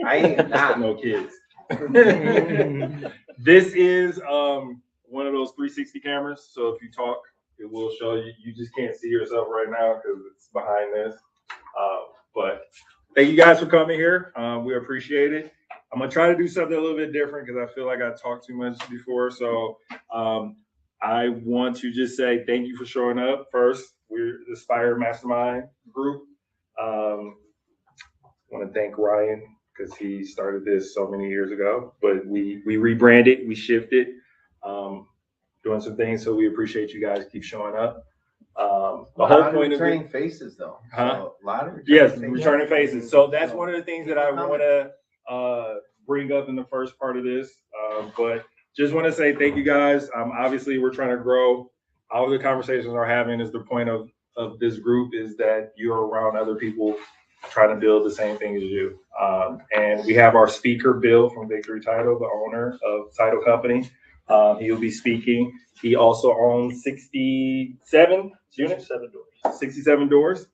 I ain't not. No kids. This is one of those 360 cameras. So if you talk, it will show you. You just can't see yourself right now because it's behind this. But thank you guys for coming here. We appreciate it. I'm gonna try to do something a little bit different because I feel like I talked too much before. So I want to just say thank you for showing up. First, we're the AspiRE Mastermind group. I want to thank Ryan because he started this so many years ago. But we rebranded, we shifted, doing some things. So we appreciate you guys keep showing up. The whole point of returning faces, though. Huh? So, a lot of returning faces. So that's one of the things that I want to bring up in the first part of this. But just want to say thank you guys. Obviously, we're trying to grow. All the conversations we're having is the point of this group is that you're around other people trying to build the same thing as you. And we have our speaker, Bill from Victory Title, the owner of Title Company. He'll be speaking. He also owns 67 units, 67 doors.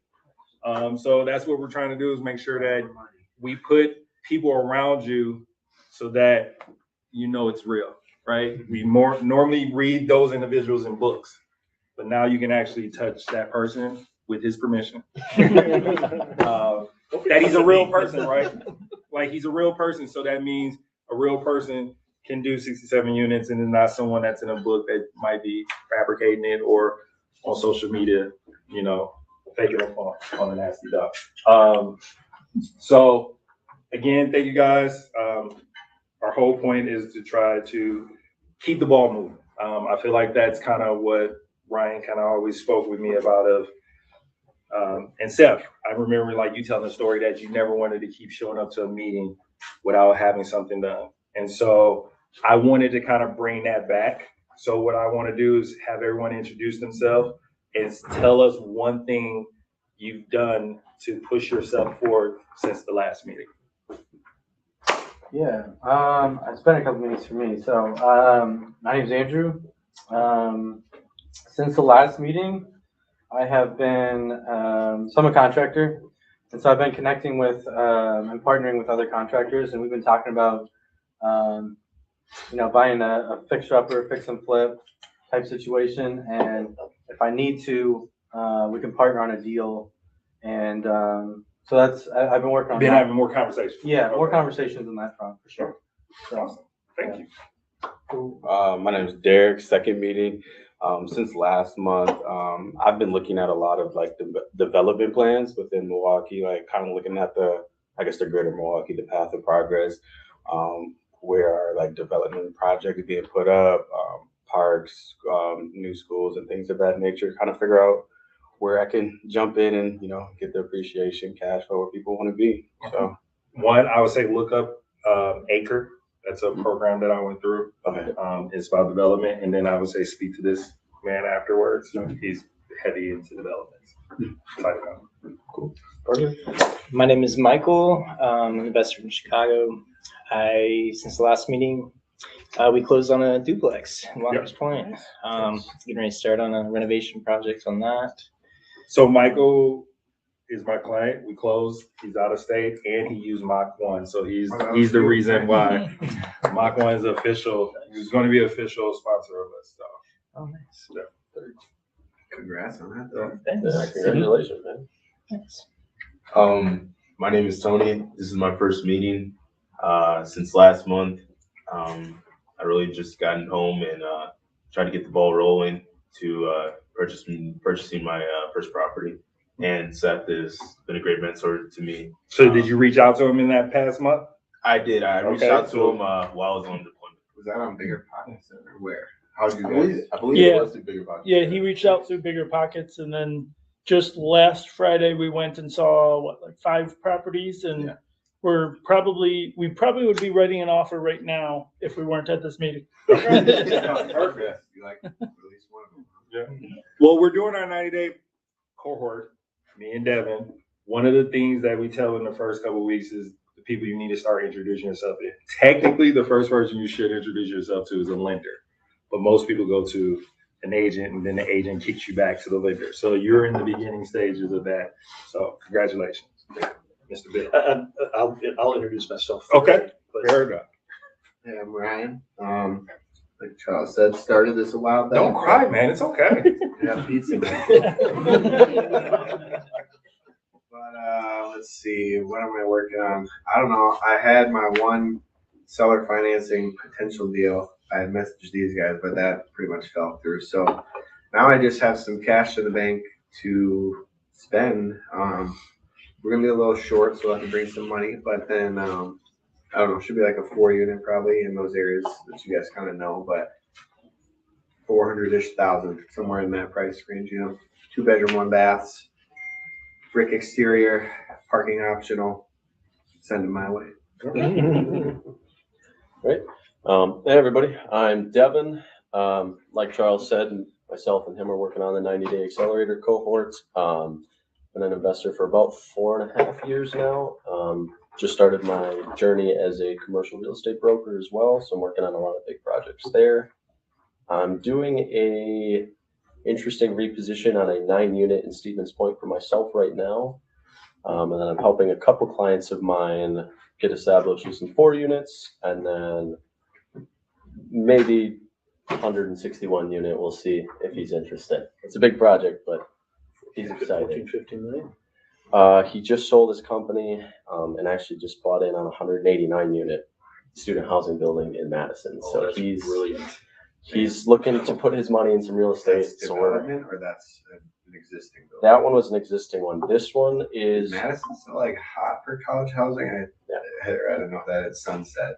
So that's what we're trying to do is make sure that we put people around you so that you know it's real, right? We normally read those individuals in books, but now you can actually touch that person with his permission. That he's a real person, right? Like he's a real person. So that means a real person can do 67 units and it's not someone that's in a book that might be fabricating it or on social media, you know, faking it on a nasty duck. So again, thank you guys. Our whole point is to try to keep the ball moving. I feel like that's kind of what Ryan kind of always spoke with me about and Seth, I remember like you telling the story that you never wanted to keep showing up to a meeting without having something done. And so I wanted to kind of bring that back. So what I want to do is have everyone introduce themselves and tell us one thing you've done to push yourself forward since the last meeting. Yeah, it's been a couple meetings for me. So my name's Andrew. Since the last meeting, I have been, so I'm a contractor. And so I've been connecting with and partnering with other contractors, and we've been talking about, buying a fixer-upper, fix and flip type situation. And if I need to, we can partner on a deal. And so that's, I've been working on that. Having more conversations. Yeah, more conversations on that front for sure. So, awesome. Thank you. My name is Derek, second meeting. Since last month, I've been looking at a lot of like the development plans within Milwaukee, like kind of looking at the greater Milwaukee, the path of progress, where are like development projects being put up, parks, new schools and things of that nature, kind of figure out where I can jump in and, get the appreciation cash flow where people want to be. So one, I would say look up Acre. That's a program that I went through. Okay. It's about development. And then I would say speak to this man afterwards. He's heavy into development. Cool. My name is Michael. I'm an investor in Chicago. Since the last meeting, we closed on a duplex in Walker's Point. Getting ready to start on a renovation project on that. So Michael is my client. We closed. He's out of state, and he used Mach 1. So he's the reason why Mach 1 is official. He's going to be official sponsor of us. So. Oh, nice. Yeah. Congrats on that, though. Thanks. Yeah, congratulations, man. Thanks. My name is Tony. This is my first meeting since last month. I really just gotten home and tried to get the ball rolling to purchasing my first property. And Seth has been a great mentor to me. So did you reach out to him in that past month? I did. I reached out to him while I was on deployment. Was that on Bigger Pockets or where? How did you guys? I believe it was through Bigger Pockets. Yeah, he reached out through Bigger Pockets, and then just last Friday we went and saw 5 properties, and we probably would be writing an offer right now if we weren't at this meeting. Perfect. You like release one of them. Yeah. Well, we're doing our 90-day cohort. Me and Devin. One of the things that we tell in the first couple of weeks is the people you need to start introducing yourself to. Technically, the first person you should introduce yourself to is a lender, but most people go to an agent, and then the agent kicks you back to the lender. So you're in the beginning stages of that. So congratulations. Mr. Bill. I'll introduce myself. Okay. But Fair enough. Hey, I'm Ryan. Like Charles said, started this a while back. Don't cry, man. It's okay. Yeah, pizza. But let's see, what am I working on? I don't know. I had my one seller financing potential deal. I had messaged these guys, but that pretty much fell through. So now I just have some cash in the bank to spend. We're gonna be a little short, so I can bring some money. But then I don't know, should be like a 4-unit probably in those areas that you guys kind of know, but 400-ish thousand, somewhere in that price range, 2-bedroom, 1 baths, brick exterior, parking optional. Send them my way. Right. Hey, everybody. I'm Devin. Like Charles said, myself and him are working on the 90-day accelerator cohort. Been an investor for about 4.5 years now. Just started my journey as a commercial real estate broker as well. So I'm working on a lot of big projects there. I'm doing a interesting reposition on a 9-unit in Stevens Point for myself right now. And then I'm helping a couple clients of mine get established with some 4 units, and then maybe 161 unit. We'll see if he's interested. It's a big project, but he's excited. 14, 15 million. He just sold his company and actually just bought in on a 189 unit student housing building in Madison. Oh, So that's he's brilliant. he's looking to put his money in some real estate. That's So we're, development, or that's an existing building? that one was an existing one. This one is Madison's still like hot for college housing. I don't know that it's Sunset.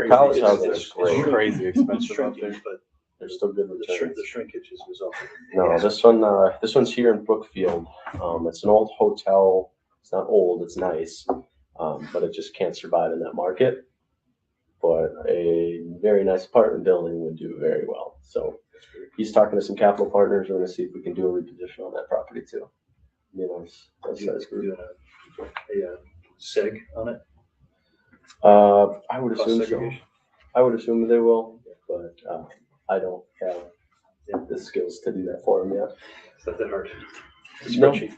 college housing It's is great. Crazy It's expensive out shrinking, there. but They're still good the returns. shrinkage is resulting. No, this one's here in Brookfield. It's an old hotel. It's not old, it's nice. But it just can't survive in that market. But a very nice apartment building would do very well. So he's talking to some capital partners. We're gonna see if we can do a reposition on that property too. That's good. Doing a seg on it. I would Cost assume so. segregation. I would assume they will, but I don't have the skills to do that for them yet. It's not that hard. No. Spreadsheet.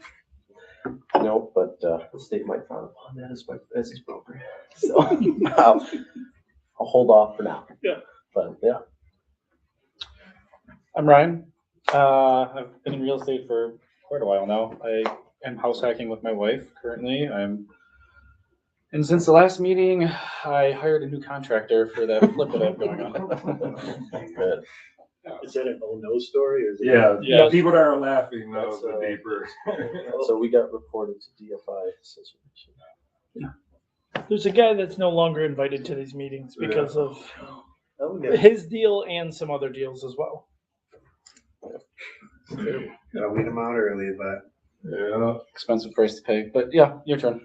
No, but the state might frown upon that as his broker. So I'll hold off for now. Yeah. But yeah. I'm Ryan. I've been in real estate for quite a while now. I am house hacking with my wife currently. And since the last meeting, I hired a new contractor for that flip that I have going on. Good. Is that an old nose story or is it? Yeah, Yeah. people that are laughing know That's, the deeper. So we got reported to DFI situation. There's a guy that's no longer invited to these meetings because of Oh, yeah. his deal and some other deals as well. Gotta weed them out early, but Yeah. Expensive price to pay, but yeah, your turn.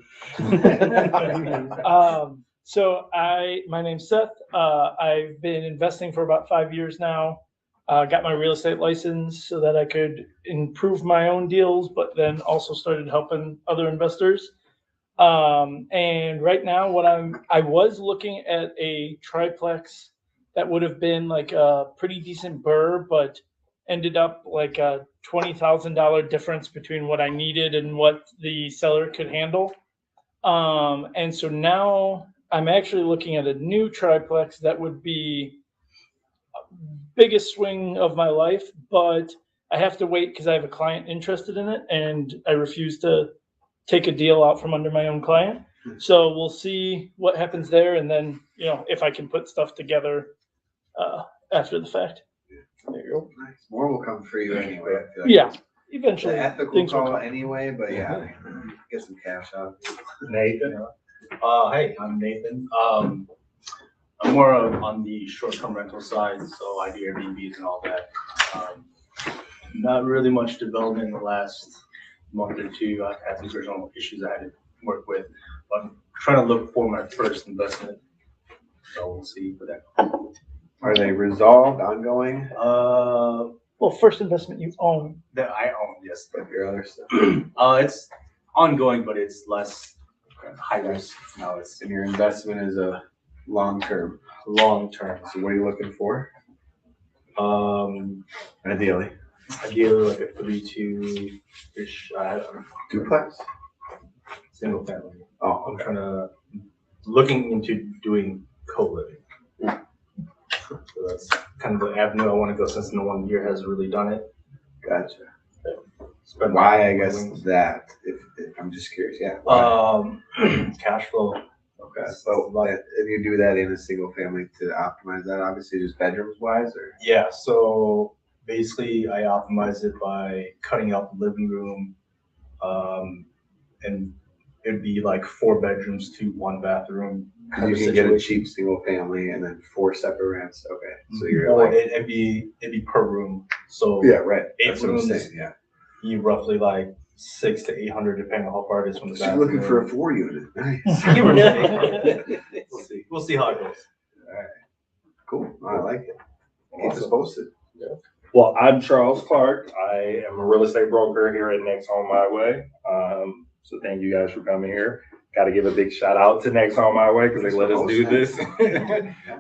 So my name's Seth. I've been investing for about 5 years now. Got my real estate license so that I could improve my own deals, but then also started helping other investors. And right now I was looking at a triplex that would have been like a pretty decent BRRRR, but ended up like a $20,000 difference between what I needed and what the seller could handle. And so now I'm actually looking at a new triplex that would be biggest swing of my life, but I have to wait because I have a client interested in it and I refuse to take a deal out from under my own client. So we'll see what happens there. And then, if I can put stuff together after the fact. There you go. nice. More will come for you anyway. I feel like. Yeah, It's eventually. an ethical things will call come. anyway, but yeah, get some cash out. Nathan. Hey, I'm Nathan. I'm more on the short-term rental side, so I do Airbnbs and all that. Not really much development in the last month or two. I've had some personal issues I had to work with, but I'm trying to look for my first investment. So we'll see for that. Are they resolved, ongoing? Well, first investment you own. That I own, yes. Like your other stuff? It's ongoing, but it's less high risk. Now it's And your investment is a long-term. long-term. So what are you looking for? Ideally like a 3-2-ish, Duplex? single family. Oh, I'm okay. trying to, looking into doing co-living. So that's kind of the avenue I want to go since no one here has really done it. Gotcha. Spread Why, my I guess, wings. that, if I'm just curious, yeah. why? Cash flow. Okay, so if you do that in a single family to optimize that, obviously just bedrooms wise, or? Yeah, so basically I optimize it by cutting out the living room, and it'd be like 4 bedrooms to 1 bathroom. Cause you can get a cheap single family and then 4 separate rents, okay, so you're Or like. it'd be per room, so. Yeah, right, 8 that's what I'm rooms, saying, yeah. you roughly like 600 to 800, depending on how far it is from the So bathroom. you're looking for a 4 unit, nice. Give or take. We'll see how it goes. Alright, cool, I like it. Keep us posted. Well, I'm Charles Clark. I am a real estate broker here at Next Home My Way. So thank you guys for coming here. Got to give a big shout out to Next Home My Way because they let us do this.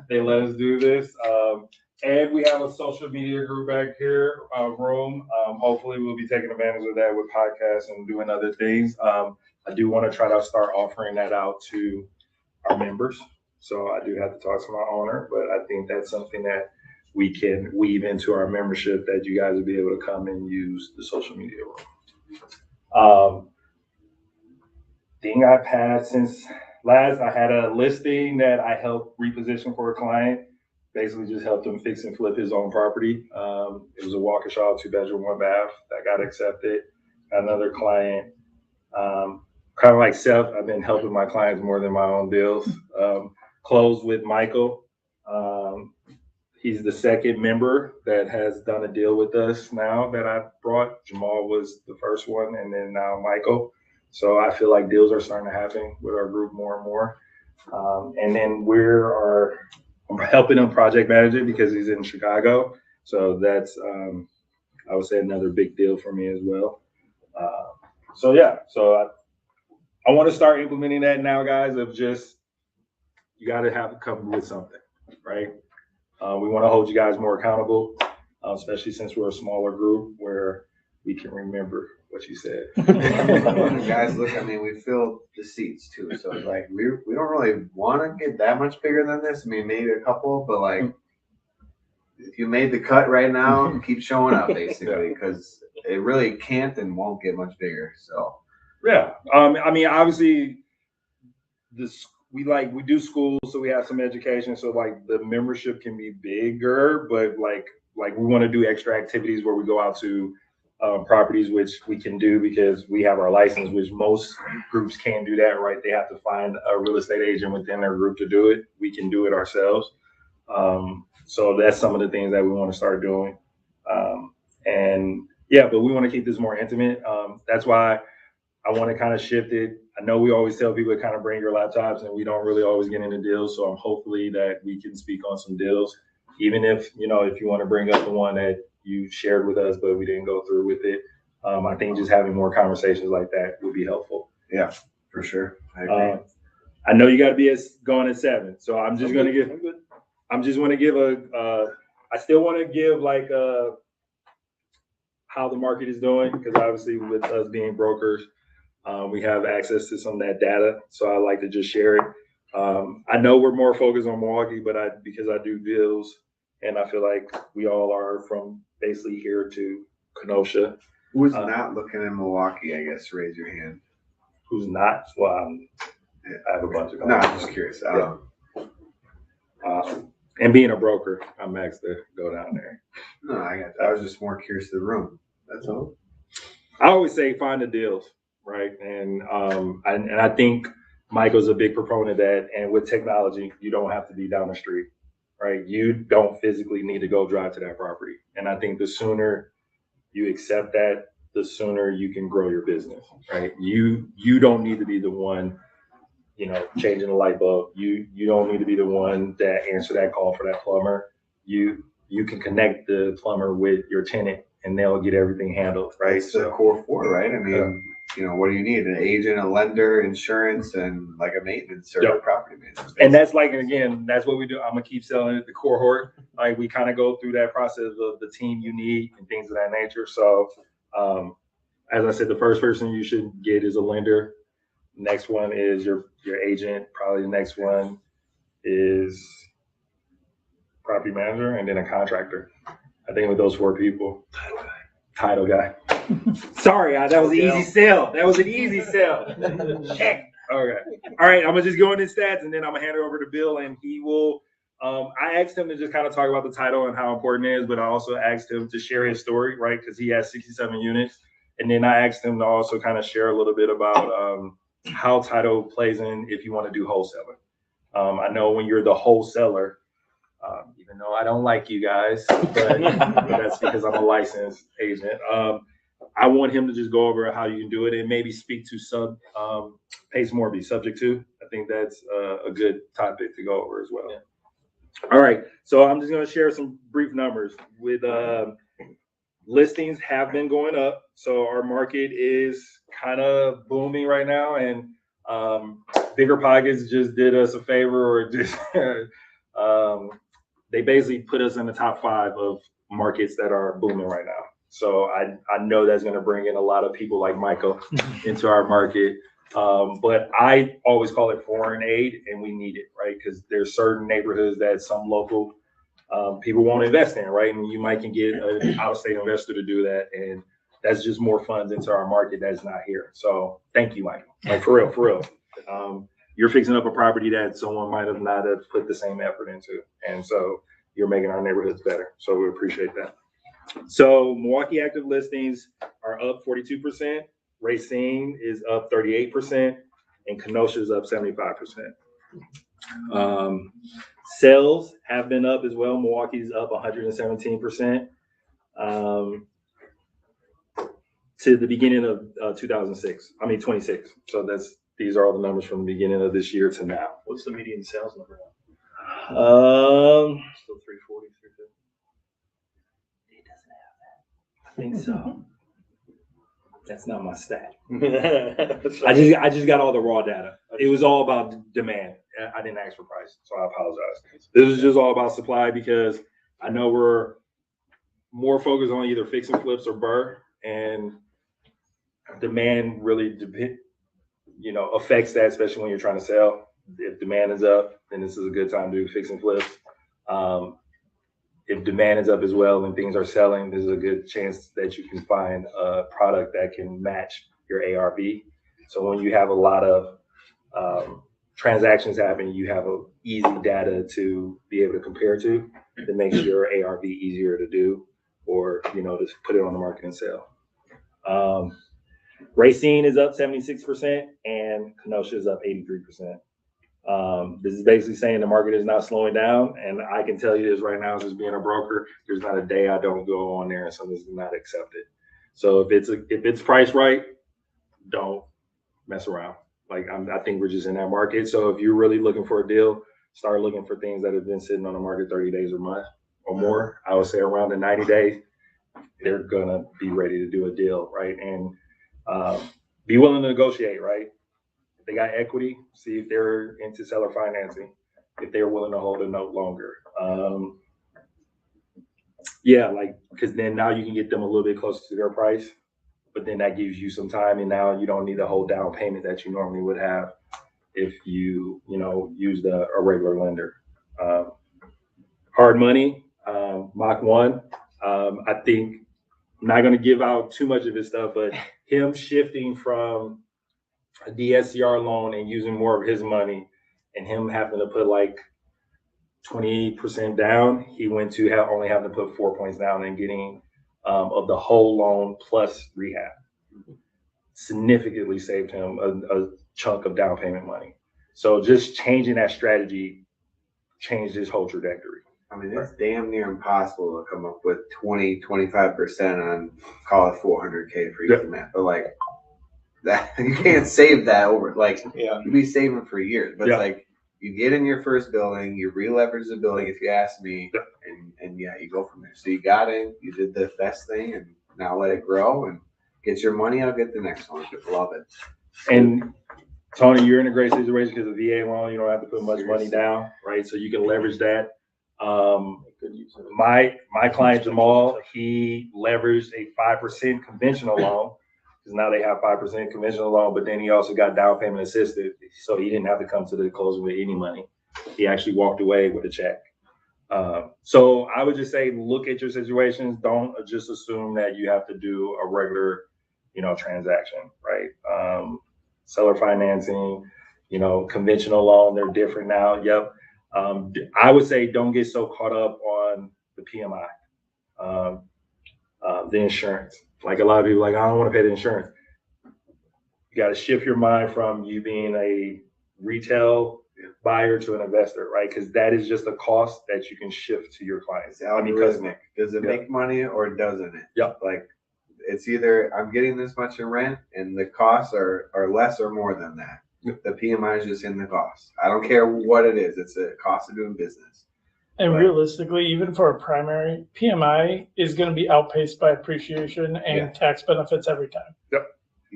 They let us do this. And we have a social media group back here, room. Hopefully we'll be taking advantage of that with podcasts and doing other things. I do want to try to start offering that out to our members. So I do have to talk to my owner, but I think that's something that we can weave into our membership, that you guys will be able to come and use the social media room. Thing I've had since last, I had a listing that I helped reposition for a client. Basically just helped him fix and flip his own property. It was a Waukesha 2-bedroom, 1 bath that got accepted. Another client, kind of like Seth, I've been helping my clients more than my own deals. Closed with Michael. He's the second member that has done a deal with us now that I brought. Jamal was the first one, and then now Michael. So I feel like deals are starting to happen with our group more and more. And then I'm helping him project manage it because he's in Chicago. So that's, I would say, another big deal for me as well. So yeah, so I want to start implementing that now, guys, of just, you got to have to come with something, right? We want to hold you guys more accountable, especially since we're a smaller group where we can remember what you said. Guys, look, I mean, we filled the seats too, so it's like, we don't really want to get that much bigger than this. I mean, maybe a couple, but like, if you made the cut right now, keep showing up, basically, because it really can't and won't get much bigger, so. Yeah, I mean, obviously, we do schools, so we have some education, so like the membership can be bigger, but like we want to do extra activities where we go out to properties, which we can do because we have our license, which most groups can't do that, right? They have to find a real estate agent within their group to do it. We can do it ourselves. So that's some of the things that we want to start doing. And yeah, but we want to keep this more intimate. That's why I want to kind of shift it. I know we always tell people to kind of bring your laptops, and we don't really always get into deals. So I'm hopefully that we can speak on some deals, even if you want to bring up the one that you shared with us, but we didn't go through with it. I think just having more conversations like that would be helpful. Yeah, for sure. I agree. I know you got to be going at 7, so I'm just going to give. I'm just want to give I still want to give like how the market is doing, because obviously with us being brokers, we have access to some of that data. So I like to just share it. I know we're more focused on Milwaukee, but because I do deals, and I feel like we all are from basically here to Kenosha. Who's not looking in Milwaukee, I guess, raise your hand. Who's not? Well, I have a bunch of No, I'm just curious. And being a broker, I'm asked to go down there. No, I was just more curious of the room. That's all. I always say find the deals, right? And I think Michael's a big proponent of that. And with technology, you don't have to be down the street, right? You don't physically need to go drive to that property. And I think the sooner you accept that, the sooner you can grow your business, right? You don't need to be the one, changing the light bulb. You don't need to be the one that answer that call for that plumber. You can connect the plumber with your tenant, and they'll get everything handled, right? It's the core 4, right? I mean, what do you need? An agent, a lender, insurance, and like a maintenance or property maintenance. And that's like, again, that's what we do. I'm gonna keep selling it, the cohort. Like we kind of go through that process of the team you need and things of that nature. So, as I said, the first person you should get is a lender. Next one is your agent. Probably the next one is property manager, and then a contractor. I think with those 4 people. Title guy. Sorry, that was an easy sell. That was an easy sell. Check. Okay. All right, I'm gonna just go into stats, and then I'm gonna hand it over to Bill, and he will. I asked him to just kind of talk about the title and how important it is, but I also asked him to share his story, right? Because he has 67 units, and then I asked him to also kind of share a little bit about how title plays in if you want to do wholesaling. I know when you're the wholesaler, even though I don't like you guys, but that's because I'm a licensed agent. I want him to just go over how you can do it and maybe speak to Pace Morby, subject to. I think that's a good topic to go over as well. Yeah. All right, so I'm just going to share some brief numbers with listings have been going up. So our market is kind of booming right now, and Bigger Pockets just did us a favor, or just they basically put us in the top 5 of markets that are booming right now. So I know that's going to bring in a lot of people like Michael into our market. But I always call it foreign aid, and we need it, right? Because there's certain neighborhoods that some local people won't invest in, right? And you might can get an out-of-state investor to do that, and that's just more funds into our market that's not here. So thank you, Michael. Like for real. You're fixing up a property that someone might have not have put the same effort into, and so you're making our neighborhoods better. So we appreciate that. So Milwaukee active listings are up 42%. Racine is up 38%, and Kenosha is up 75%. Sales have been up as well. Milwaukee's up 117% to the beginning of 26. So these are all the numbers from the beginning of this year to now. What's the median sales number now? Still 340, 350? It doesn't have that. I think so. That's not my stat. I just got all the raw data. It was all about demand. I didn't ask for price, so I apologize. This is just all about supply, because I know we're more focused on either fix and flips or BRRRR, and demand really affects that, especially when you're trying to sell. If demand is up, then this is a good time to do fix and flips. If demand is up as well and things are selling, there's a good chance that you can find a product that can match your ARV. So when you have a lot of transactions happening, you have a easy data to be able to compare to that makes your ARV easier to do, or just put it on the market and sell. Racine is up 76% and Kenosha is up 83%. This is basically saying the market is not slowing down, and I can tell you this right now, as being a broker, there's not a day I don't go on there and something's not accepted. So if it's priced right, don't mess around. I think we're just in that market. So if you're really looking for a deal, start looking for things that have been sitting on the market 30 days or more. I would say around the 90 days, they're gonna be ready to do a deal, right? And be willing to negotiate, right? If they got equity, see if they're into seller financing, if they're willing to hold a note longer. Because then now you can get them a little bit closer to their price, but then that gives you some time, and now you don't need the whole down payment that you normally would have if you used a regular lender. Hard money, Mach 1. I think I'm not going to give out too much of his stuff, but him shifting from a DSCR loan and using more of his money, and him having to put 20% down, he went to only having to put 4 points down and getting of the whole loan plus rehab. Significantly saved him a chunk of down payment money. So just changing that strategy changed his whole trajectory. I mean, it's damn near impossible to come up with 25% on, call it $400K for each net. But that, you can't save that over. You'd be saving for years. But it's you get in your first building, you re-leverage the building, if you ask me, and you go from there. So you got in, you did the best thing, and now let it grow and get your money. I'll get the next one. Love it. And Tony, you're in a great situation because of VA loan, you don't have to put much money down, right? So you can leverage that. My client Jamal, he leveraged a 5% conventional loan because now they have 5% conventional loan, but then he also got down payment assisted, so he didn't have to come to the closing with any money. He actually walked away with a check. So I would just say, look at your situations. Don't just assume that you have to do a regular, transaction, right? Seller financing, conventional loan, they're different now. Yep. I would say don't get so caught up on the PMI, the insurance. Like a lot of people, like, I don't want to pay the insurance. You got to shift your mind from you being a retail buyer to an investor, right? Because that is just a cost that you can shift to your clients. It's algorithmic. Does it make money or doesn't it? Yeah. Like, it's either I'm getting this much in rent and the costs are less or more than that. Yep. The PMI is just in the cost. I don't care what it is. It's a cost of doing business. And realistically, even for a primary, PMI is going to be outpaced by appreciation and tax benefits every time. Yep.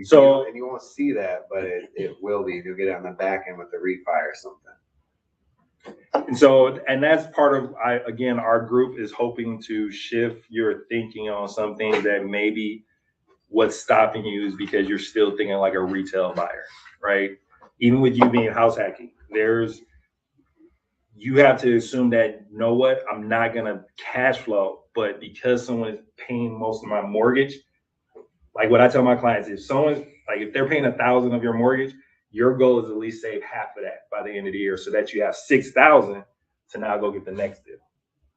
So, and you won't see that, but it will be. You'll get it on the back end with the refi or something. And so, and that's part of, again, our group is hoping to shift your thinking on something that maybe what's stopping you is because you're still thinking like a retail buyer, right? Even with you being house hacking, you have to assume that, you know what, I'm not going to cash flow, but because someone is paying most of my mortgage, like what I tell my clients, if they're paying 1,000 of your mortgage, your goal is at least save half of that by the end of the year so that you have 6,000 to now go get the next deal,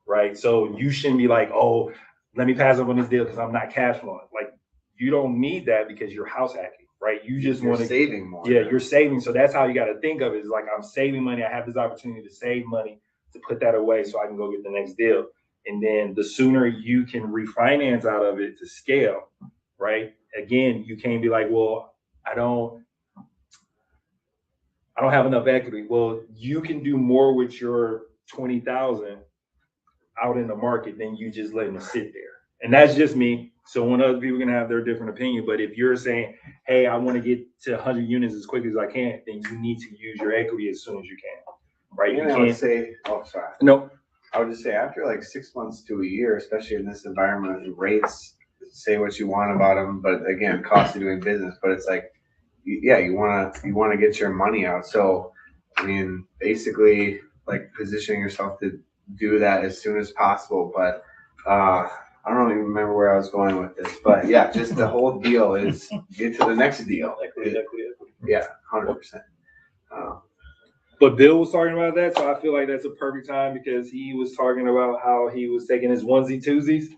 right? So you shouldn't be like, oh, let me pass up on this deal because I'm not cash flowing. Like, you don't need that because you're house hacking, right? You just want to saving more. Yeah, you're saving. So that's how you got to think of it. Is like, I'm saving money. I have this opportunity to save money to put that away so I can go get the next deal. And then the sooner you can refinance out of it to scale, right? Again, you can't be like, well, I don't have enough equity. Well, you can do more with your 20,000 out in the market than you just letting it sit there. And that's just me. So when other people can have their different opinion, but if you're saying, hey, I want to get to 100 units as quick as I can, then you need to use your equity as soon as you can, right? And I would say, sorry. No. I would just say after like 6 months to a year, especially in this environment, the rates, say what you want about them, but again, cost of doing business. But it's like, you want to get your money out. So, I mean, basically, like positioning yourself to do that as soon as possible. But I don't even remember where I was going with this. But yeah, just the whole deal is get to the next deal. Equity. Yeah, 100%. But Bill was talking about that, so I feel like that's a perfect time because he was talking about how he was taking his onesie twosies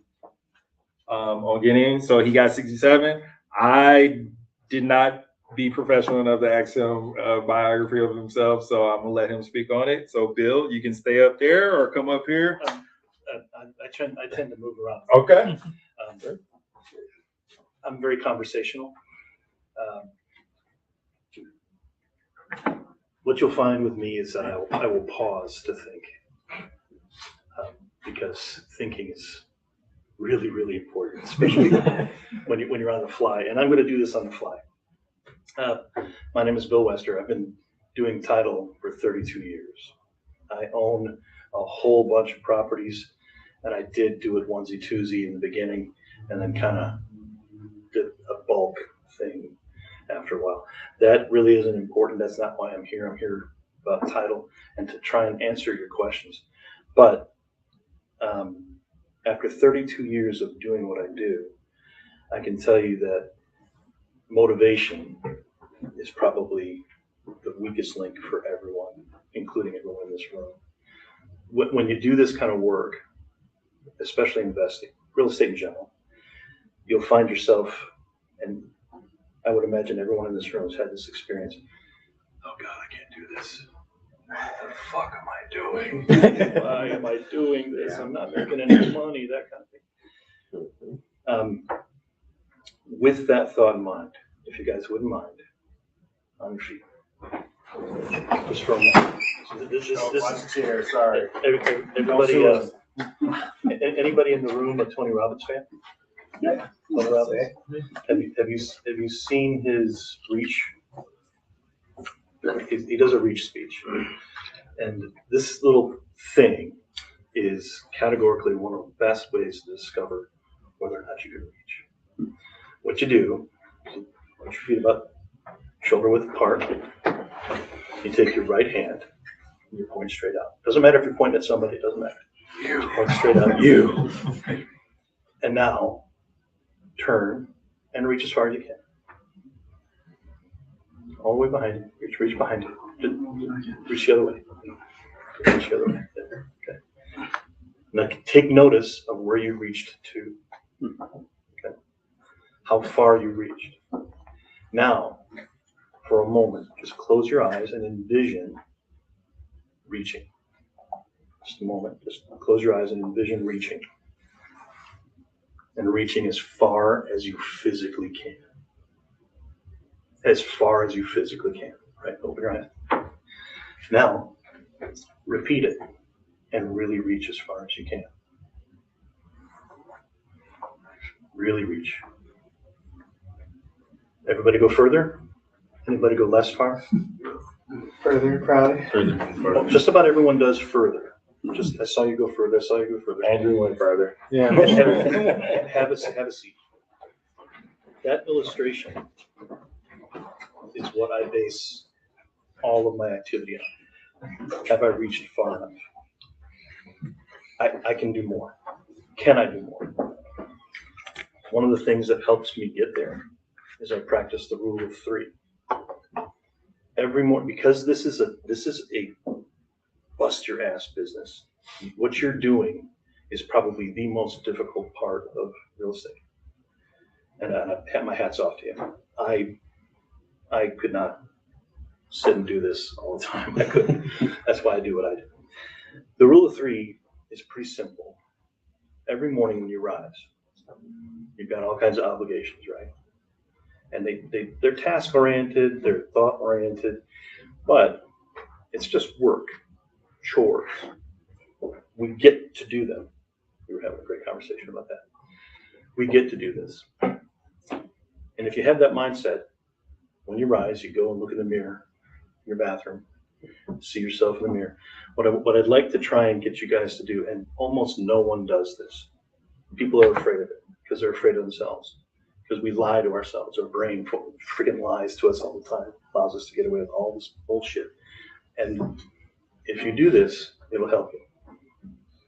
on getting in. So he got 67. I did not be professional enough to ask him a biography of himself, so I'm gonna let him speak on it. So Bill, you can stay up there or come up here. I tend to move around. Okay. I'm very conversational. What you'll find with me is that I will pause to think, because thinking is really, really important, especially when you're on the fly. And I'm going to do this on the fly. My name is Bill Wester. I've been doing title for 32 years. I own a whole bunch of properties, and I did do it onesie twosie in the beginning, and then kind of did a bulk thing after a while. That really isn't important. That's not why I'm here. I'm here about title and to try and answer your questions. But after 32 years of doing what I do, I can tell you that motivation is probably the weakest link for everyone, including everyone in this room. When you do this kind of work, especially investing, real estate in general, you'll find yourself, and I would imagine everyone in this room has had this experience. Oh God, I can't do this. What the fuck am I doing? Why am I doing this? I'm not making any money, that kind of thing. With that thought in mind, if you guys wouldn't mind, on your feet. Just for a moment. This is chair, sorry. Everybody, anybody in the room a Tony Robbins fan? Yeah. Tony Robbins. Have you seen his reach? He does a reach speech, and this little thing is categorically one of the best ways to discover whether or not you can reach. What you do is you Put your feet about shoulder width apart. You take your right hand and you point straight out. Doesn't matter if you're pointing at somebody, it doesn't matter. You point straight out. You. And now turn and reach as far as you can. All the way behind you. Reach behind you. Reach the other way. Reach the other way. Okay. Now take notice of where you reached to. Okay. How far you reached. Now, for a moment, just close your eyes and envision reaching. Just a moment. Just close your eyes and envision reaching. And reaching as far as you physically can. As far as you physically can. Right? Open your eyes. Now, repeat it and really reach as far as you can. Really reach. Everybody go further? Anybody go less far? Further, probably. Well, just about everyone does further. I saw you go further. I saw you go further. Andrew went further. Yeah. Have a seat. That illustration is what I base all of my activity on. Have I reached far enough? I can do more. Can I do more? One of the things that helps me get there is I practice the rule of 3. Every morning, because this is a bust your ass business. What you're doing is probably the most difficult part of real estate. And my hat's off to you. I could not sit and do this all the time. I couldn't. That's why I do what I do. The rule of 3 is pretty simple. Every morning when you rise, you've got all kinds of obligations, right? And they're task oriented, they're thought oriented, but it's just work, chores. We get to do them. We were having a great conversation about that. We get to do this. And if you have that mindset, when you rise, you go and look in the mirror, in your bathroom, see yourself in the mirror. What I'd like to try and get you guys to do, and almost no one does this. People are afraid of it because they're afraid of themselves. Because we lie to ourselves. Our brain freaking lies to us all the time. Allows us to get away with all this bullshit. And if you do this, it'll help you.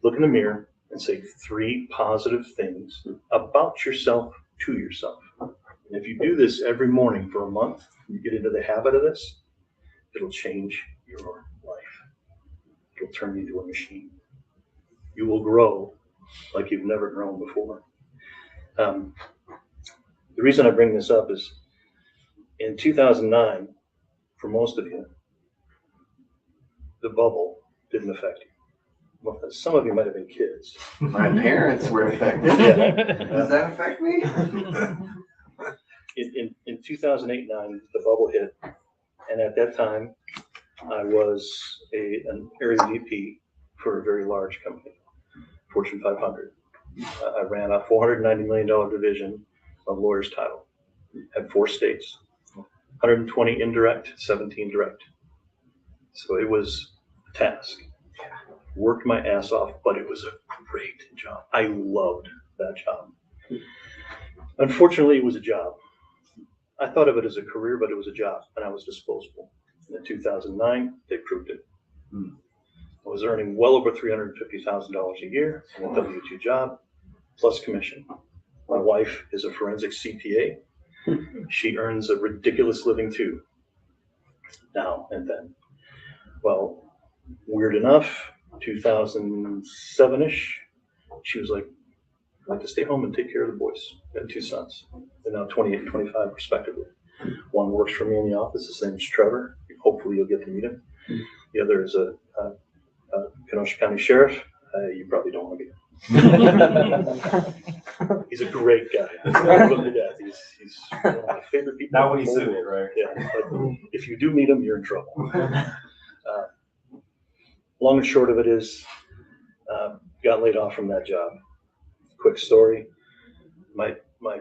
Look in the mirror and say 3 positive things about yourself to yourself. And if you do this every morning for a month, you get into the habit of this, it'll change your life. It'll turn you into a machine. You will grow like you've never grown before. The reason I bring this up is in 2009, for most of you, the bubble didn't affect you. Well, some of you might have been kids. My parents were affected. Yeah. Does that affect me? In 2008-9, the bubble hit, and at that time, I was an area VP for a very large company, Fortune 500. I ran a $490 million division of lawyers' title, had 4 states, 120 indirect, 17 direct. So it was a task. Worked my ass off, but it was a great job. I loved that job. Unfortunately, it was a job. I thought of it as a career, but it was a job, and I was disposable. And in 2009, they proved it. I was earning well over $350,000 a year in a W-2 job, plus commission. My wife is a forensic CPA. She earns a ridiculous living too, now and then. Well, weird enough, 2007-ish, she was like, I'd like to stay home and take care of the boys. I had 2 sons. They're now 28 and 25 respectively. One works for me in the office. His name's Trevor. Hopefully you'll get to meet him. The other is a Kenosha County Sheriff. You probably don't want to meet him. He's a great guy. He's one of my favorite people. Not when he's sitting it, right? Yeah. But if you do meet him, you're in trouble. Long and short of it is, got laid off from that job. Quick story. My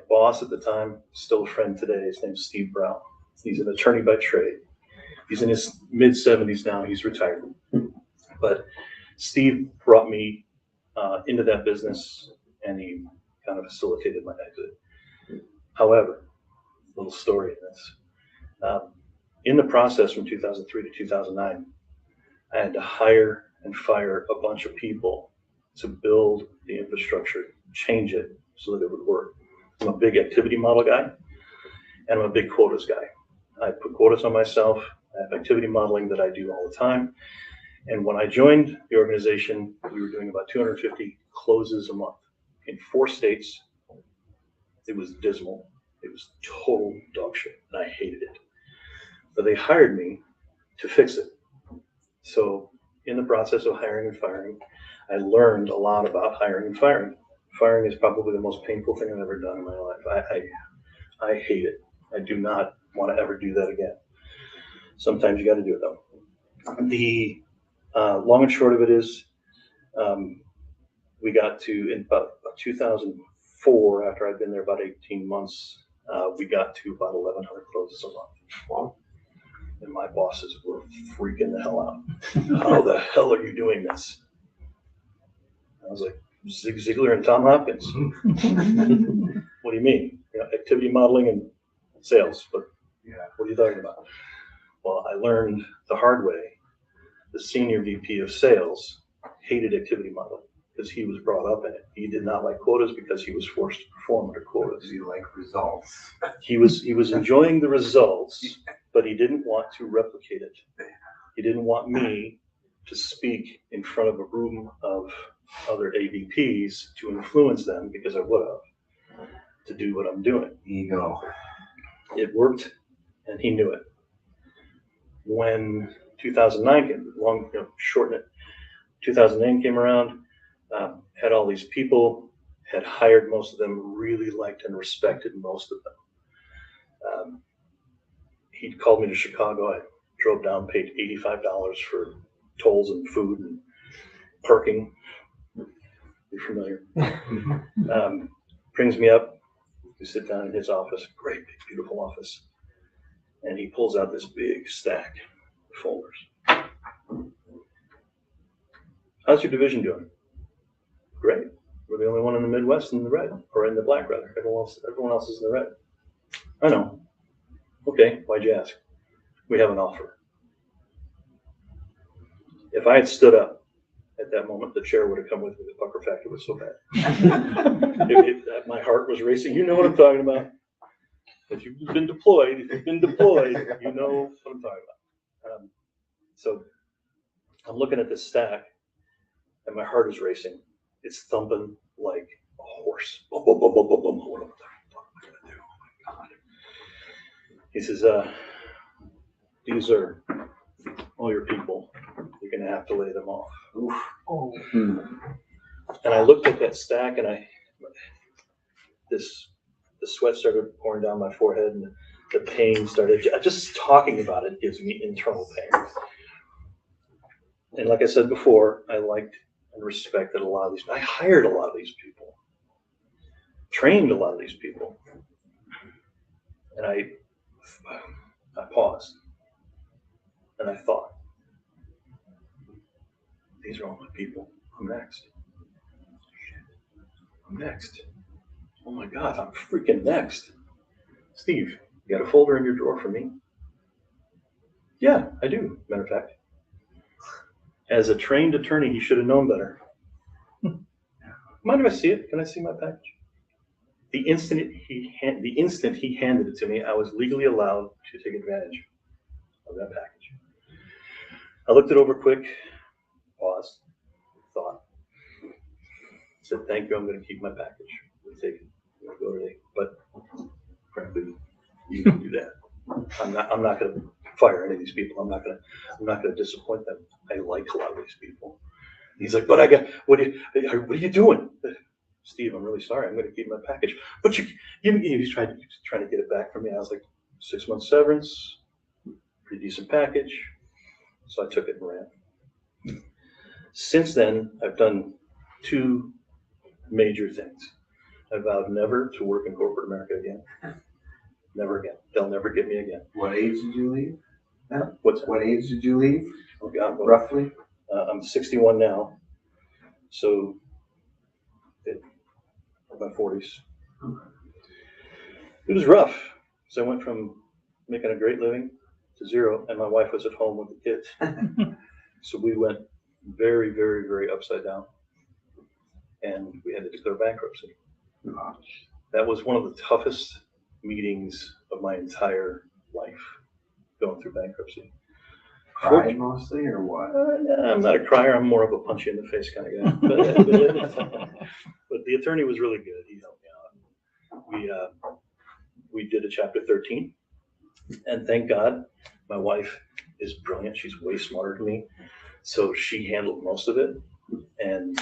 boss at the time, still a friend today, his name's Steve Brown. He's an attorney by trade. He's in his mid-70s now. He's retired. But Steve brought me into that business, and he kind of facilitated my exit. However, little story in this. In the process from 2003 to 2009, I had to hire and fire a bunch of people to build the infrastructure, change it so that it would work. I'm a big activity model guy, and I'm a big quotas guy. I put quotas on myself. I have activity modeling that I do all the time. And when I joined the organization, we were doing about 250 closes a month in 4 states. It was dismal. It was total dog shit, and I hated it. But they hired me to fix it. So in the process of hiring and firing, I learned a lot about hiring and firing. Firing is probably the most painful thing I've ever done in my life. I hate it. I do not want to ever do that again. Sometimes you got to do it though. The long and short of it is, we got to, in about 2004, after I'd been there about 18 months, we got to about 1,100 closes a month. Wow. And my bosses were freaking the hell out. How the hell are you doing this? I was like, Zig Ziglar and Tom Hopkins. What do you mean? Activity modeling and sales, but yeah, what are you talking about? Well, I learned the hard way. The senior VP of sales hated activity modeling because he was brought up in it. He did not like quotas because he was forced to perform under quotas. Do you like results? He was enjoying the results, but he didn't want to replicate it. He didn't want me to speak in front of a room of other AVPs to influence them, because I would have, to do what I'm doing. Ego. It worked, and he knew it. When 2009 came, shorten it, 2009 came around, had all these people, had hired most of them, really liked and respected most of them. He called me to Chicago. I drove down, paid $85 for tolls and food and parking. You're familiar. Brings me up. We sit down in his office, great, big, beautiful office. And he pulls out this big stack of folders. How's your division doing? Great. We're the only one in the Midwest in the red, or in the black rather. Everyone else is in the red. I know. Okay, why'd you ask? We have an offer. If I had stood up at that moment, the chair would have come with me. The pucker factor was so bad. My heart was racing. You know what I'm talking about. If you've been deployed, you know what I'm talking about. So I'm looking at this stack, and my heart is racing. It's thumping like a horse. Boom, boom, boom, boom, boom, boom. What am I going to do? Oh my God. He says, these are all your people. You're going to have to lay them off. Oof. Oh. And I looked at that stack, and the sweat started pouring down my forehead, and the pain started. Just talking about it gives me internal pain. And like I said before, I liked and respected a lot of these. I hired a lot of these people, trained a lot of these people, and I paused and I thought, these are all my people. I'm next. I'm next. Oh my God, I'm freaking next. Steve, you got a folder in your drawer for me? Yeah, I do, matter of fact. As a trained attorney, he should have known better. Mind if I see it? Can I see my package? The instant he handed it to me, I was legally allowed to take advantage of that package. I looked it over quick, paused, thought, said, thank you, I'm going to keep my package. We'll take it. We'll go today. But frankly, you can do that. I'm not going to fire any of these people. I'm not going to disappoint them. I like a lot of these people. He's like, but what are you doing? Steve, I'm really sorry. I'm going to keep my package. But he's trying to get it back from me. I was like, 6 months severance, pretty decent package. So I took it and ran. Since then, I've done 2 major things. I vowed never to work in corporate America again. Never again. They'll never get me again. What age did you leave? What age did you leave? Oh God, roughly? I'm 61 now. So in my 40s. It was rough. So I went from making a great living to zero, and my wife was at home with the kids. So we went very, very, very upside down, and we had to declare bankruptcy. That was one of the toughest meetings of my entire life, going through bankruptcy. Crying mostly, or what? I'm not a crier. I'm more of a punch you in the face kind of guy. But the attorney was really good. He helped me out. We did a Chapter 13, and thank God, my wife is brilliant. She's way smarter than me, so she handled most of it, and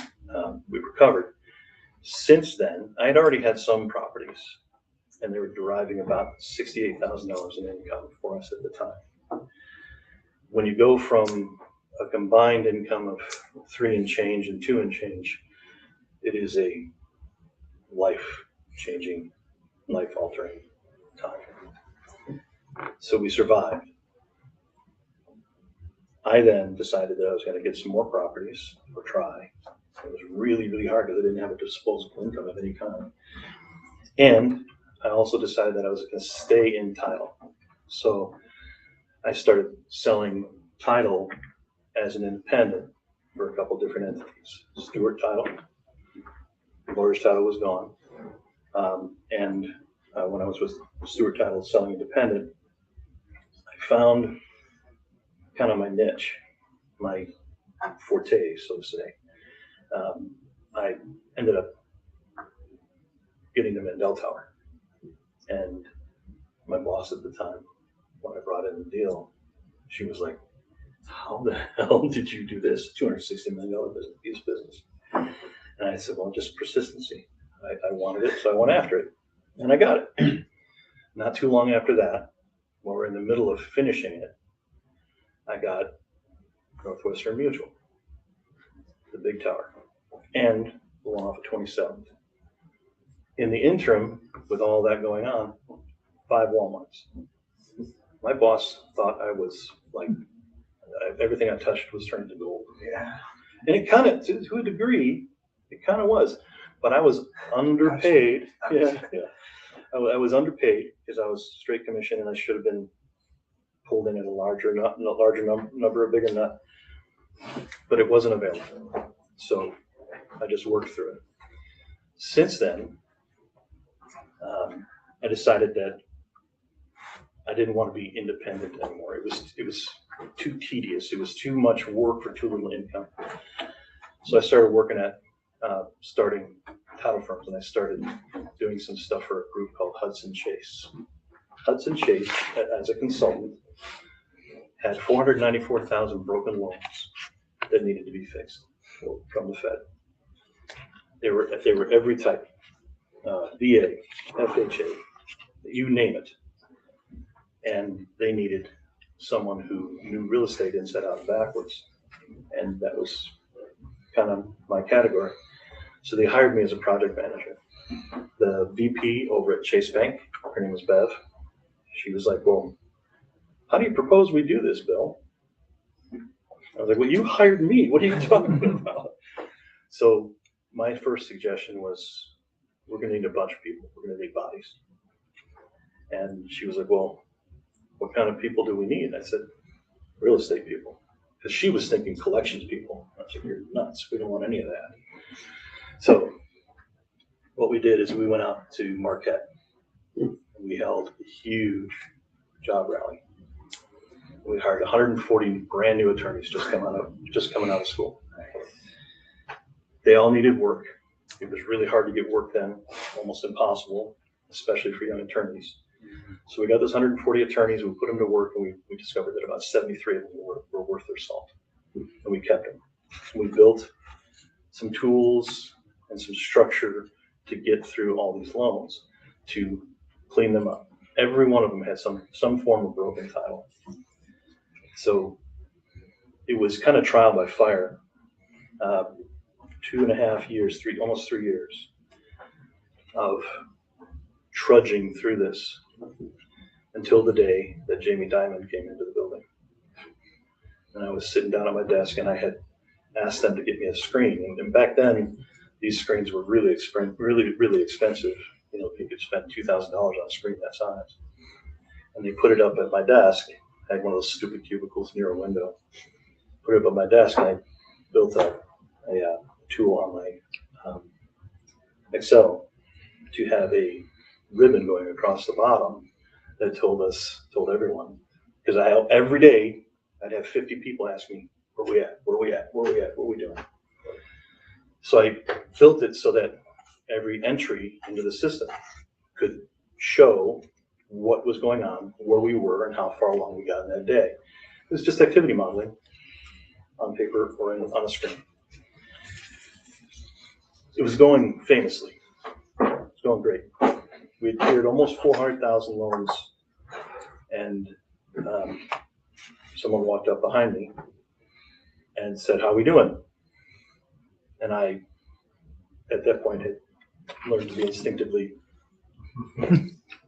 we recovered. Since then, I had already had some properties, and they were deriving about $68,000 in income for us at the time. When you go from a combined income of 3 and change and 2 and change, it is a life-changing, life-altering time. So we survived. I then decided that I was going to get some more properties or try. It was really, really hard because I didn't have a disposable income of any kind. And I also decided that I was going to stay in title. So I started selling title as an independent for a couple different entities. Stewart Title, Lawyer's Title was gone. When I was with Stewart Title selling independent, I found kind of my niche, my forte, so to say. I ended up getting the Mandel Tower. And my boss at the time, when I brought in the deal, she was like, how the hell did you do this? $260 million business. And I said, well, just persistency. I wanted it, so I went after it. And I got it. Not too long after that, when we're in the middle of finishing it, I got Northwestern Mutual, the big tower, and the one off of 27th. In the interim, with all that going on, 5 Walmarts. My boss thought I was like, everything I touched was turned to gold. Yeah. And it kind of, to a degree, it kind of was. But I was underpaid. Yeah. I was underpaid because I was straight commission, and I should have been pulled in at a larger number, a bigger nut. But it wasn't available. So I just worked through it. Since then, I decided that I didn't want to be independent anymore. It was too tedious. It was too much work for too little income. So I started working at starting title firms, and I started doing some stuff for a group called Hudson Chase. Hudson Chase, as a consultant, had 494,000 broken loans that needed to be fixed from the Fed. They were every type, VA, FHA, you name it. And they needed someone who knew real estate inside out and backwards. And that was kind of my category. So they hired me as a project manager. The VP over at Chase Bank, her name was Bev. She was like, well, how do you propose we do this, Bill? I was like, well, you hired me. What are you talking about? So my first suggestion was, we're going to need a bunch of people. We're going to need bodies. And she was like, well, what kind of people do we need? I said, real estate people. Because she was thinking collections people. I was like, you're nuts. We don't want any of that. So what we did is we went out to Marquette. And we held a huge job rally. We hired 140 brand new attorneys just coming out of school. They all needed work. It was really hard to get work then, almost impossible, especially for young attorneys. So we got those 140 attorneys, we put them to work, and we discovered that about 73 of them were worth their salt. And we kept them. We built some tools and some structure to get through all these loans, to clean them up. Every one of them had some form of broken title. So it was kind of trial by fire. 2.5 years, almost 3 years of trudging through this until the day that Jamie Dimon came into the building. And I was sitting down at my desk, and I had asked them to get me a screen. And back then, these screens were really expensive. You know, you could spend $2,000 on a screen that size. and they put it up at my desk. I had one of those stupid cubicles near a window. Put it up at my desk, and I built a tool on my Excel to have a ribbon going across the bottom that told everyone, because every day I'd have 50 people ask me, where we at, where we at, where we at, what we doing. So I built it so that every entry into the system could show what was going on, where we were, and how far along we got in that day. It was just activity modeling on paper or on a screen. It was going famously. It was going great. We had cleared almost 400,000 loans, and someone walked up behind me and said, "How we doing?" And I, at that point, had learned to be instinctively,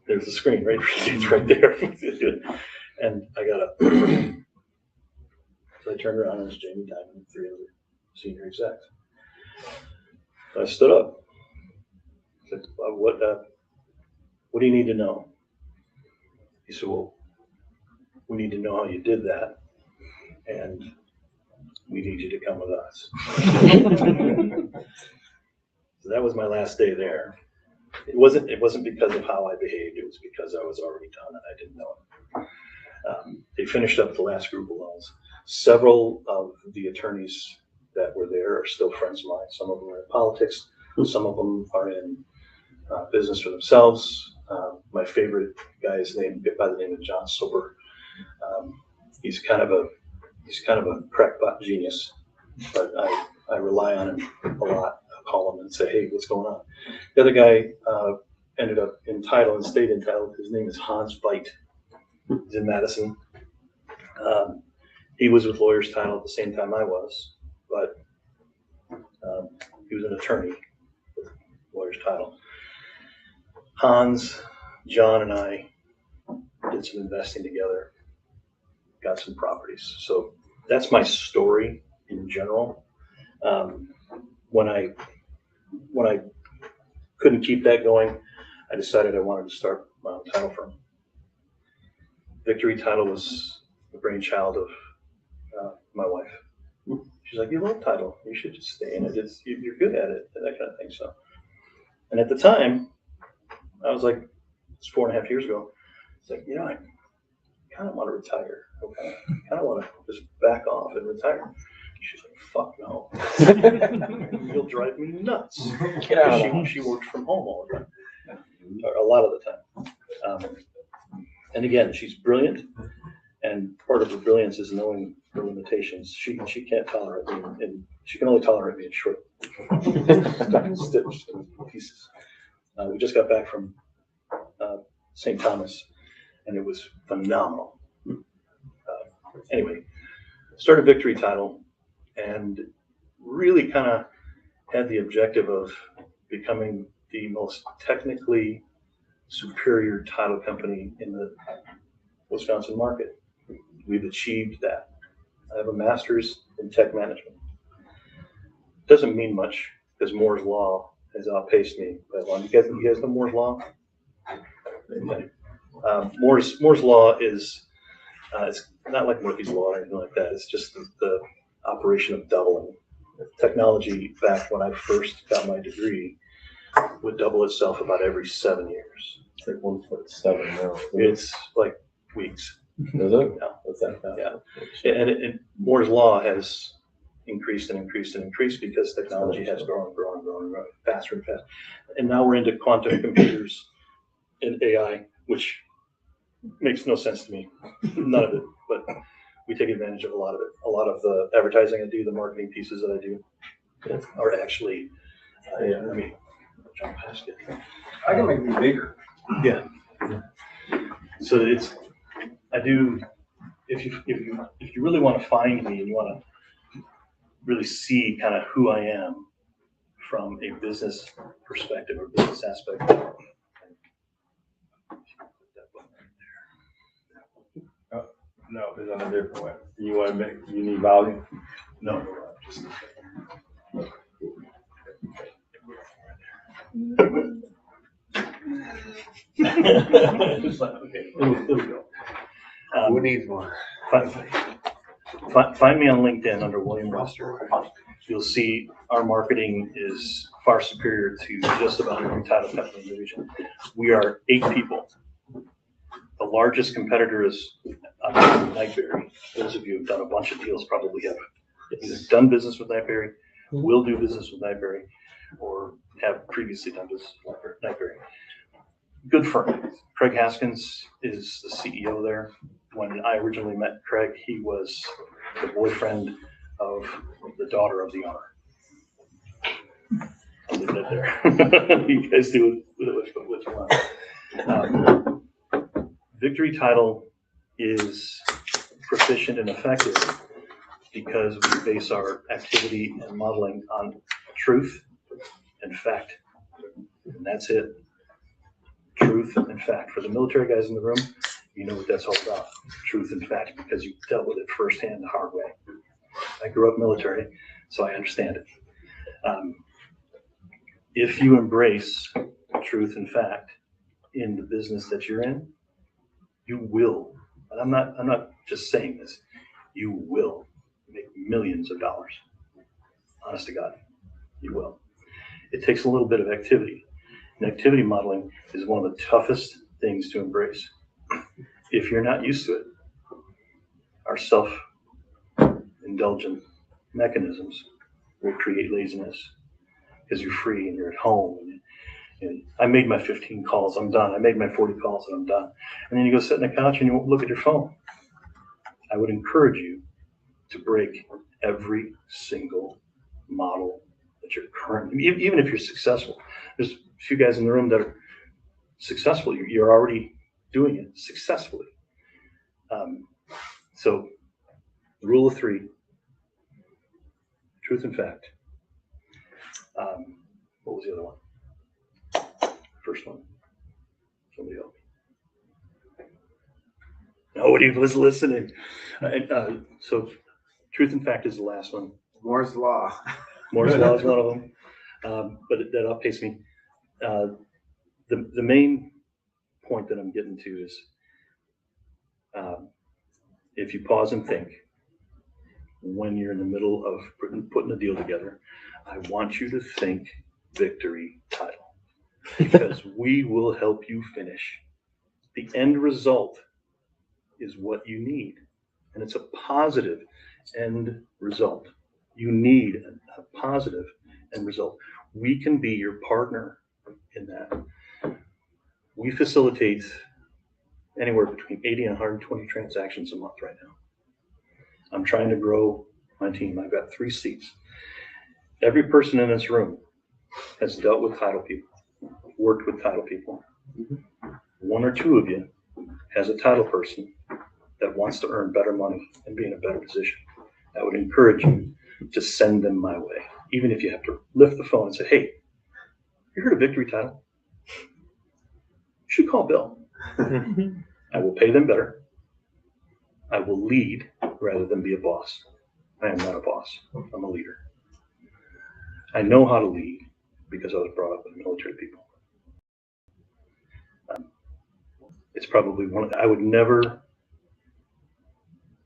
there's the screen, right? It's right there. And I got up. So I turned around, and it was Jamie Dimon and 3 other senior execs. So I stood up. I said, what do you need to know? He said, well, we need to know how you did that, and we need you to come with us. So that was my last day there. It wasn't because of how I behaved. It was because I was already done and I didn't know it. They finished up the last group of loans. Several of the attorneys that were there are still friends of mine. Some of them are in politics. Some of them are in business for themselves. My favorite guy is by the name of John Sober. He's kind of a crackpot genius, but I rely on him a lot. I'll call him and say, hey, what's going on? The other guy ended up in title and stayed in title. His name is Hans Veit. He's in Madison. He was with Lawyers Title at the same time I was, but he was an attorney with Lawyers Title. Hans, John, and I did some investing together, got some properties. So that's my story in general. When I couldn't keep that going, I decided I wanted to start my own title firm. Victory Title was the brainchild of my wife. She's like, you love title. You should just stay in it. You're good at it, and that kind of thing. So, and at the time, I was like, it's 4.5 years ago. It's like, I kind of want to retire. Okay, I kind of want to just back off and retire. She's like, fuck no. You'll drive me nuts. She works from home all the time, or a lot of the time. And again, she's brilliant, and part of her brilliance is knowing her limitations. She can't tolerate me, and she can only tolerate me in short stitched pieces. We just got back from St. Thomas, and it was phenomenal. Anyway, started Victory Title, and really kind of had the objective of becoming the most technically superior title company in the Wisconsin market. We've achieved that. I have a master's in tech management. Doesn't mean much because Moore's Law has outpaced me by a long. You guys know Moore's Law? Okay. Moore's Law is it's not like Murphy's Law or anything like that. It's just the operation of doubling. Technology back when I first got my degree would double itself about every 7 years. It's like 1.7 now. It's like weeks. Is it? Yeah. What's that? Yeah. And Moore's Law has increased and increased and increased because technology has grown faster and faster. And now we're into quantum computers and AI, which makes no sense to me. None of it. But we take advantage of a lot of it. A lot of the advertising I do, the marketing pieces that I do are actually, let me jump past it. I can make it bigger. Yeah. So I do, if you really want to find me and you want to really see kind of who I am from a business perspective or business aspect. No, it's on a different way. You need volume? No, just. It's like, okay, it'll go. needs one? Find me on LinkedIn under William Wester. You'll see our marketing is far superior to just about every title company in the region. We are 8 people. The largest competitor is Nightberry. Those of you who've done a bunch of deals probably have either done business with Nightberry, will do business with Nightberry, or have previously done business with Nightberry. Good firm. Craig Haskins is the CEO there. When I originally met Craig, he was the boyfriend of the daughter of the owner. I'll leave that there. You guys do what you want. Victory Title is proficient and effective because we base our activity and modeling on truth and fact. And that's it. Truth and fact. For the military guys in the room, you know what that's all about. Truth and fact, because you dealt with it firsthand the hard way. I grew up military, so I understand it. If you embrace truth and fact in the business that you're in, you will, and I'm not just saying this, you will make millions of dollars. Honest to God, you will. It takes a little bit of activity. And activity modeling is one of the toughest things to embrace. If you're not used to it, our self-indulgent mechanisms will create laziness because you're free and you're at home. And I made my 15 calls, I'm done. I made my 40 calls and I'm done. And then you go sit on the couch and you won't look at your phone. I would encourage you to break every single model that you're currently, even if you're successful. There's a few guys in the room that are successful. You're already doing it successfully. So the rule of 3, truth and fact. What was the other one? First one. Somebody help me. Nobody was listening. So truth and fact is the last one. Moore's Law. Moore's Law is one of them. But that outpaced me. The main point that I'm getting to is if you pause and think when you're in the middle of putting a deal together, I want you to think Victory Title, because we will help you finish. The end result is what you need, and it's a positive end result. You need a positive end result. We can be your partner in that. We facilitate anywhere between 80 and 120 transactions a month right now. I'm trying to grow my team. I've got 3 seats. Every person in this room has dealt with title people, worked with title people. 1 or 2 of you has a title person that wants to earn better money and be in a better position. I would encourage you to send them my way, even if you have to lift the phone and say, hey, you heard of Victory Title? You should call Bill. I will pay them better. I will lead rather than be a boss. I am not a boss. I'm a leader. I know how to lead because I was brought up with military people. It's probably I would never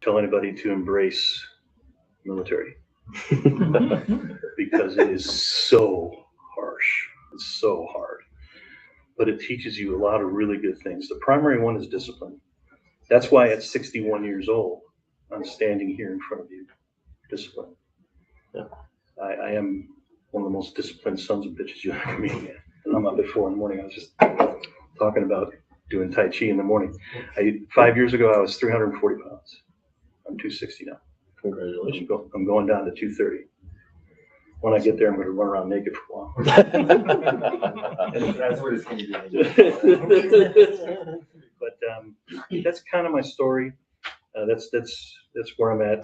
tell anybody to embrace military because it is so harsh. It's so hard. But it teaches you a lot of really good things. The primary one is discipline. That's why at 61 years old, I'm standing here in front of you. Discipline. Yeah. I am one of the most disciplined sons of bitches you'll ever meet. And I'm up at 4 in the morning. I was just talking about doing Tai Chi in the morning. 5 years ago, I was 340 pounds. I'm 260 now. Congratulations. I'm going down to 230. When I get there, I'm going to run around naked for a while. That's what it's going to be. But that's kind of my story. That's where I'm at.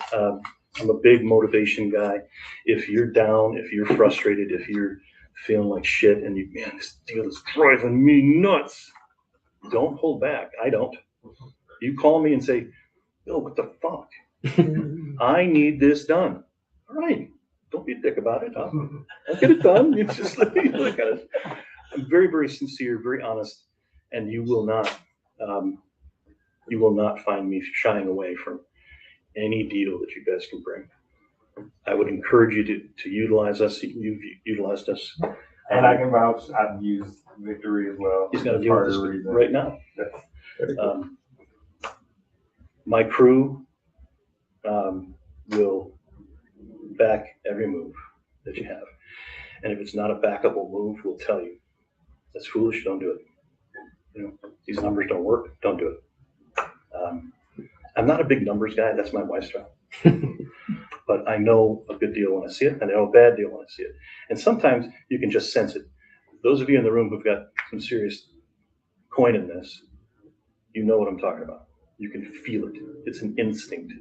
I'm a big motivation guy. If you're down, if you're frustrated, if you're feeling like shit and man, this deal is driving me nuts, don't hold back. I don't. You call me and say, Bill, what the fuck? I need this done. All right. Don't be a dick about it. I'll get it done. It's just like, I'm very, very sincere, very honest, and you will not You will not find me shying away from any deal that you guys can bring. I would encourage you to utilize us. You've utilized us. And I can vouch, I've used Victory as well. He's got to That's deal part with of the this reason. right now. Yes. My crew will back every move that you have. And if it's not a backable move, we'll tell you. That's foolish, don't do it. You know, these numbers don't work, don't do it. I'm not a big numbers guy, that's my wife's job. But I know a good deal when I see it, and I know a bad deal when I see it. And sometimes you can just sense it. Those of you in the room who've got some serious coin in this, you know what I'm talking about. You can feel it. It's an instinct.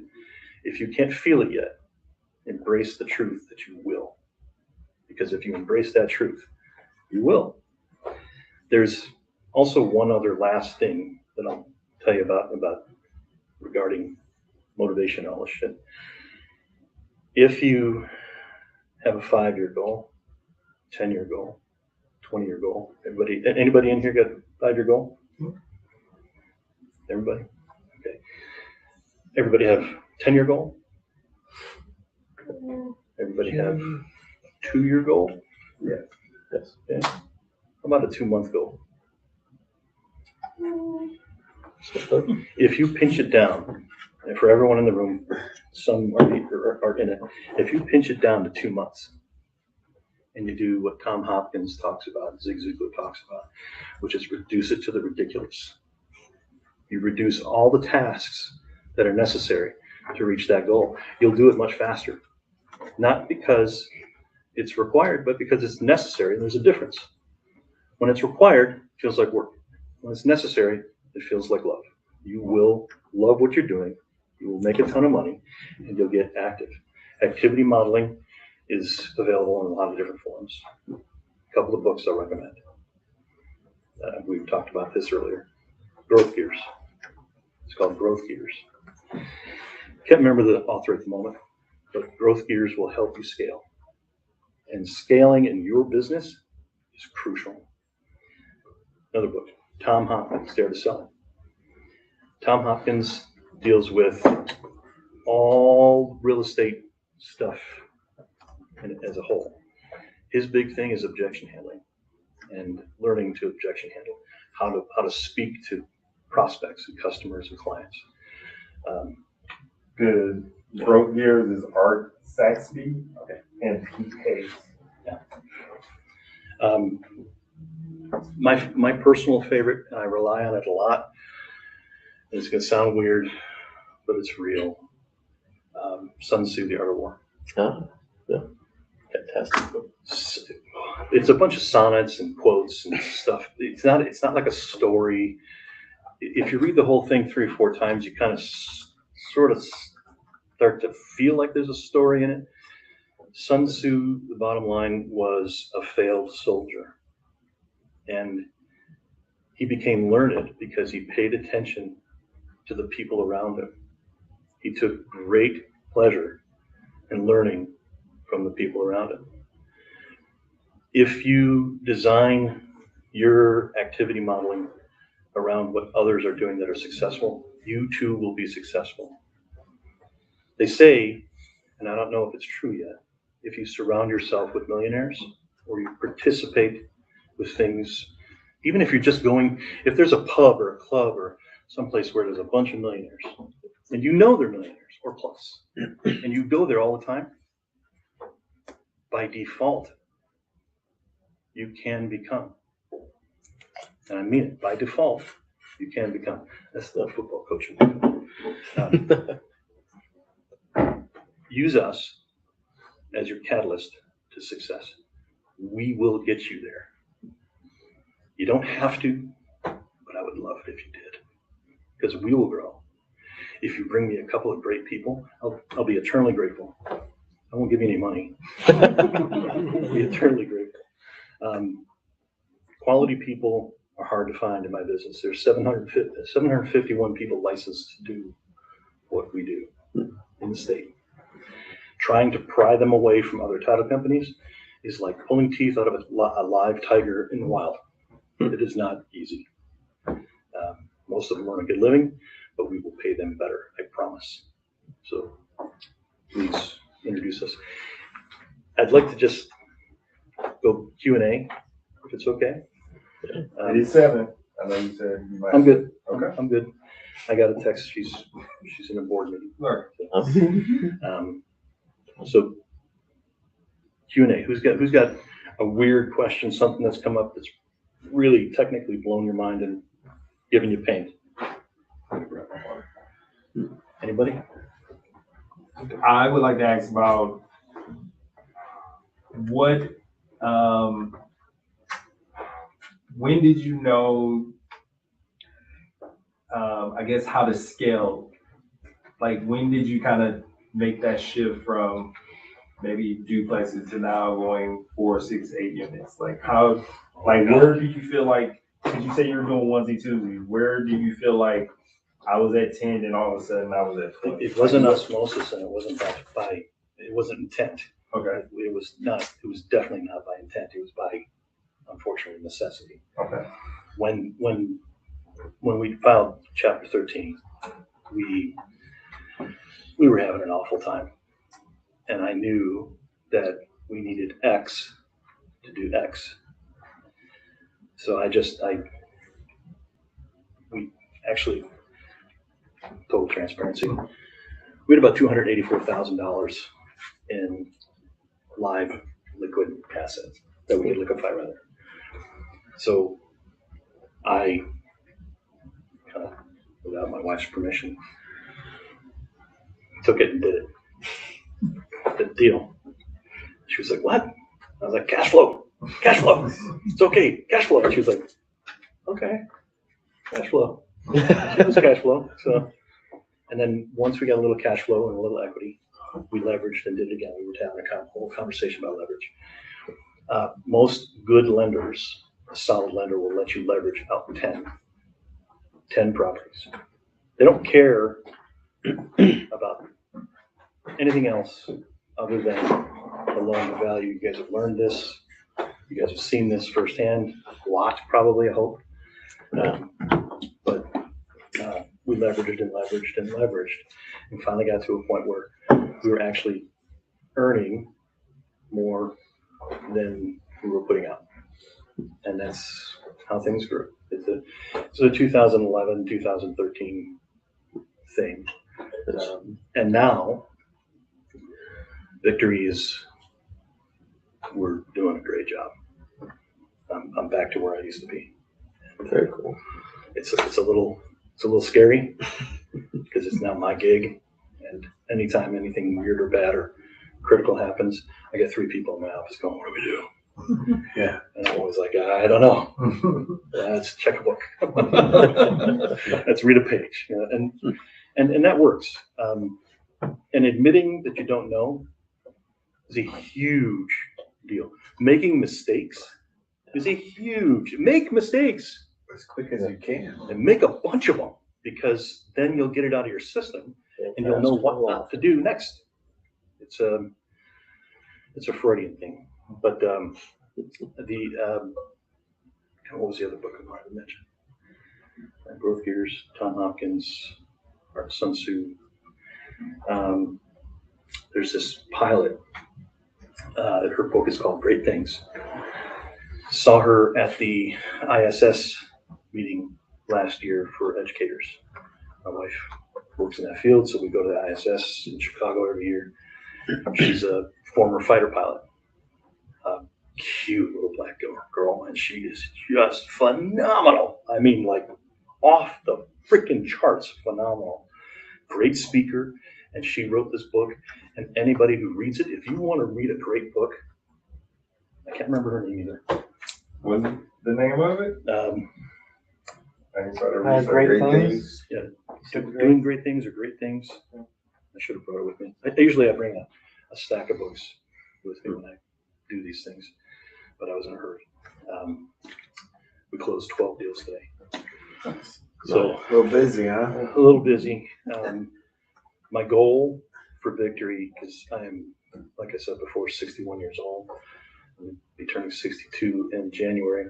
If you can't feel it yet, embrace the truth that you will. Because if you embrace that truth, you will. There's also one other last thing that I'll tell you about regarding motivation and all this shit. If you have a 5-year goal, 10-year goal, 20-year goal, anybody in here got a 5-year goal? Everybody? Okay. Everybody have 10-year goal? Everybody have 2-year goal? Yes. Okay. How about a 2-month goal? If you pinch it down, and for everyone in the room, some are in it, if you pinch it down to 2 months, and you do what Tom Hopkins talks about, Zig Ziglar talks about, which is reduce it to the ridiculous. You reduce all the tasks that are necessary to reach that goal. You'll do it much faster. Not because it's required, but because it's necessary. There's a difference. When it's required, it feels like work. When it's necessary, it feels like love. You will love what you're doing. You will make a ton of money, and you'll get active. Activity modeling is available in a lot of different forms. A couple of books I'll recommend. We've talked about this earlier. Growth Gears. It's called Growth Gears. Can't remember the author at the moment, but Growth Gears will help you scale. And scaling in your business is crucial. Another book, Tom Hopkins, Dare to Sell. Tom Hopkins deals with all real estate stuff as a whole. His big thing is objection handling and learning to objection handle, how to speak to prospects and customers and clients. The Growth Gears is Art Saxby. Okay. And he pays. Yeah. My personal favorite, and I rely on it a lot, and it's going to sound weird, but it's real. Sun Tzu, The Art of War. Oh, yeah. Fantastic book. It's a bunch of sonnets and quotes and stuff. It's not like a story. If you read the whole thing 3 or 4 times, you kind of sort of start to feel like there's a story in it. Sun Tzu, the bottom line, was a failed soldier. And he became learned because he paid attention to the people around him. He took great pleasure in learning from the people around him. If you design your activity modeling around what others are doing that are successful, you too will be successful. They say, and I don't know if it's true yet, if you surround yourself with millionaires or you participate with things, even if you're just going, if there's a pub or a club or someplace where there's a bunch of millionaires and you know they're millionaires or plus, and you go there all the time, by default, you can become. And I mean it, by default, you can become. That's the football coaching. Use us as your catalyst to success. We will get you there. You don't have to, but I would love it if you did, because we will grow. If you bring me a couple of great people, I'll be eternally grateful. I won't give you any money. I'll be eternally grateful. Quality people are hard to find in my business. There's 751 people licensed to do what we do in the state. Trying to pry them away from other title companies is like pulling teeth out of a live tiger in the wild. It is not easy. Most of them earn a good living, but we will pay them better, I promise. So please introduce us. I'd like to just go Q&A, if it's okay. 87. I know you said you might. I'm good. Okay. I'm good. I got a text. She's in a board meeting. Right. So Q&A. Who's got a weird question? Something that's come up that's really technically blown your mind and given you pain? Anybody? I would like to ask about what, when did you know, I guess, how to scale? Like, when did you kind of make that shift from maybe duplexes to now going 4, 6, 8 units? Like, how, like, where do you feel like, because you say you were doing onesie, twosies, where do you feel like I was at 10 and all of a sudden I was at 20? It wasn't osmosis and it wasn't it wasn't intent. Okay. It was definitely not by intent. It was by, unfortunately, necessity. Okay. When we filed Chapter 13, we were having an awful time. And I knew that we needed X to do X. So we actually, total transparency, we had about $284,000 in live liquid assets that we could liquefy rather. So I, without my wife's permission, took it and did it. The deal. She was like, "What?" I was like, cash flow. It's okay, cash flow." She was like, "Okay, cash flow." It was cash flow. So, and then once we got a little cash flow and a little equity, we leveraged and did it again. We were having a whole conversation about leverage. Most good lenders, a solid lender, will let you leverage out 10 properties. They don't care about anything else other than the loan to value. You guys have learned this. You guys have seen this firsthand. A lot, probably, I hope. But we leveraged and finally got to a point where we were actually earning more than we were putting out. And that's how things grew. It's a 2011, 2013 thing. And now Victory we're doing a great job. I'm back to where I used to be. Very cool. It's a little scary because it's now my gig, and anytime anything weird or bad or critical happens, I get 3 people in my office going, "What do we do?" Yeah. And I'm always like, "I don't know." Let's check a book. Let's read a page. You know, and that works. And admitting that you don't know is a huge deal. Making mistakes is a huge. Make mistakes As quick as you can. and make a bunch of them, because then you'll get it out of your system and you'll know what not to do next. It's a Freudian thing. But what was the other book I wanted to mention? Growth Gears, Tom Hopkins, Art Sun Tzu. There's this pilot. Her book is called Great Things. Saw her at the ISS meeting last year for educators. My wife works in that field, so we go to the ISS in Chicago every year. She's a former fighter pilot. Cute little black girl, and she is just phenomenal. I mean, like off the freaking charts, phenomenal. Great speaker, and she wrote this book. And anybody who reads it, if you want to read a great book, I can't remember her name either. What's the name of it? I can try to read Great Things. Yeah, doing great things or great things. I should have brought it with me. Usually I bring a stack of books with me when I do these things, but I was in a hurry. We closed 12 deals today. So A little busy, huh? a little busy. My goal for Victory, because I am, like I said before, 61 years old. I'll be turning 62 in January.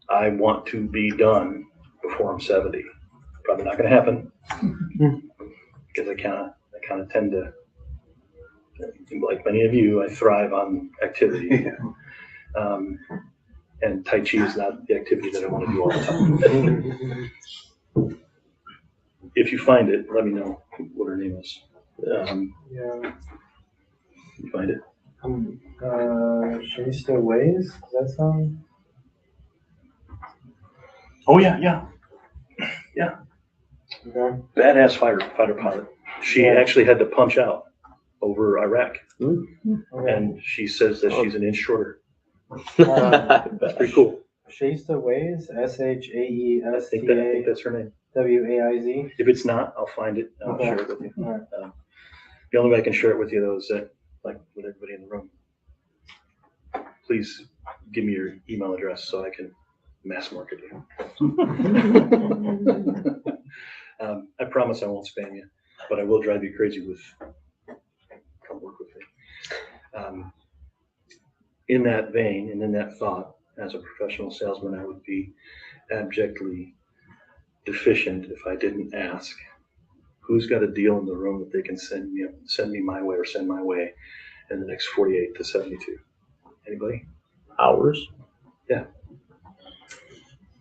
I want to be done before I'm 70. Probably not gonna happen. Because I kind of tend to, like many of you, I thrive on activity. And Tai Chi is not the activity that I want to do all the time. If you find it, let me know what her name is. Yeah. You find it? Shasta Ways, does that sound? Oh, yeah. Okay. Badass fighter pilot. She actually had to punch out over Iraq. Okay. And she says that she's an inch shorter. That's pretty cool. Shasta Ways, I think SHAESTA that's her name. WAIZ. If it's not, I'll find it. I'll Okay. share it with you. All right. The only way I can share it with you though is that, like with everybody in the room, please give me your email address so I can mass market you. I promise I won't spam you, but I will drive you crazy with come work with me. In that vein and in that thought, as a professional salesman, I would be abjectly deficient if I didn't ask who's got a deal in the room that they can send me my way or send my way in the next 48 to 72. Anybody? Hours? Yeah.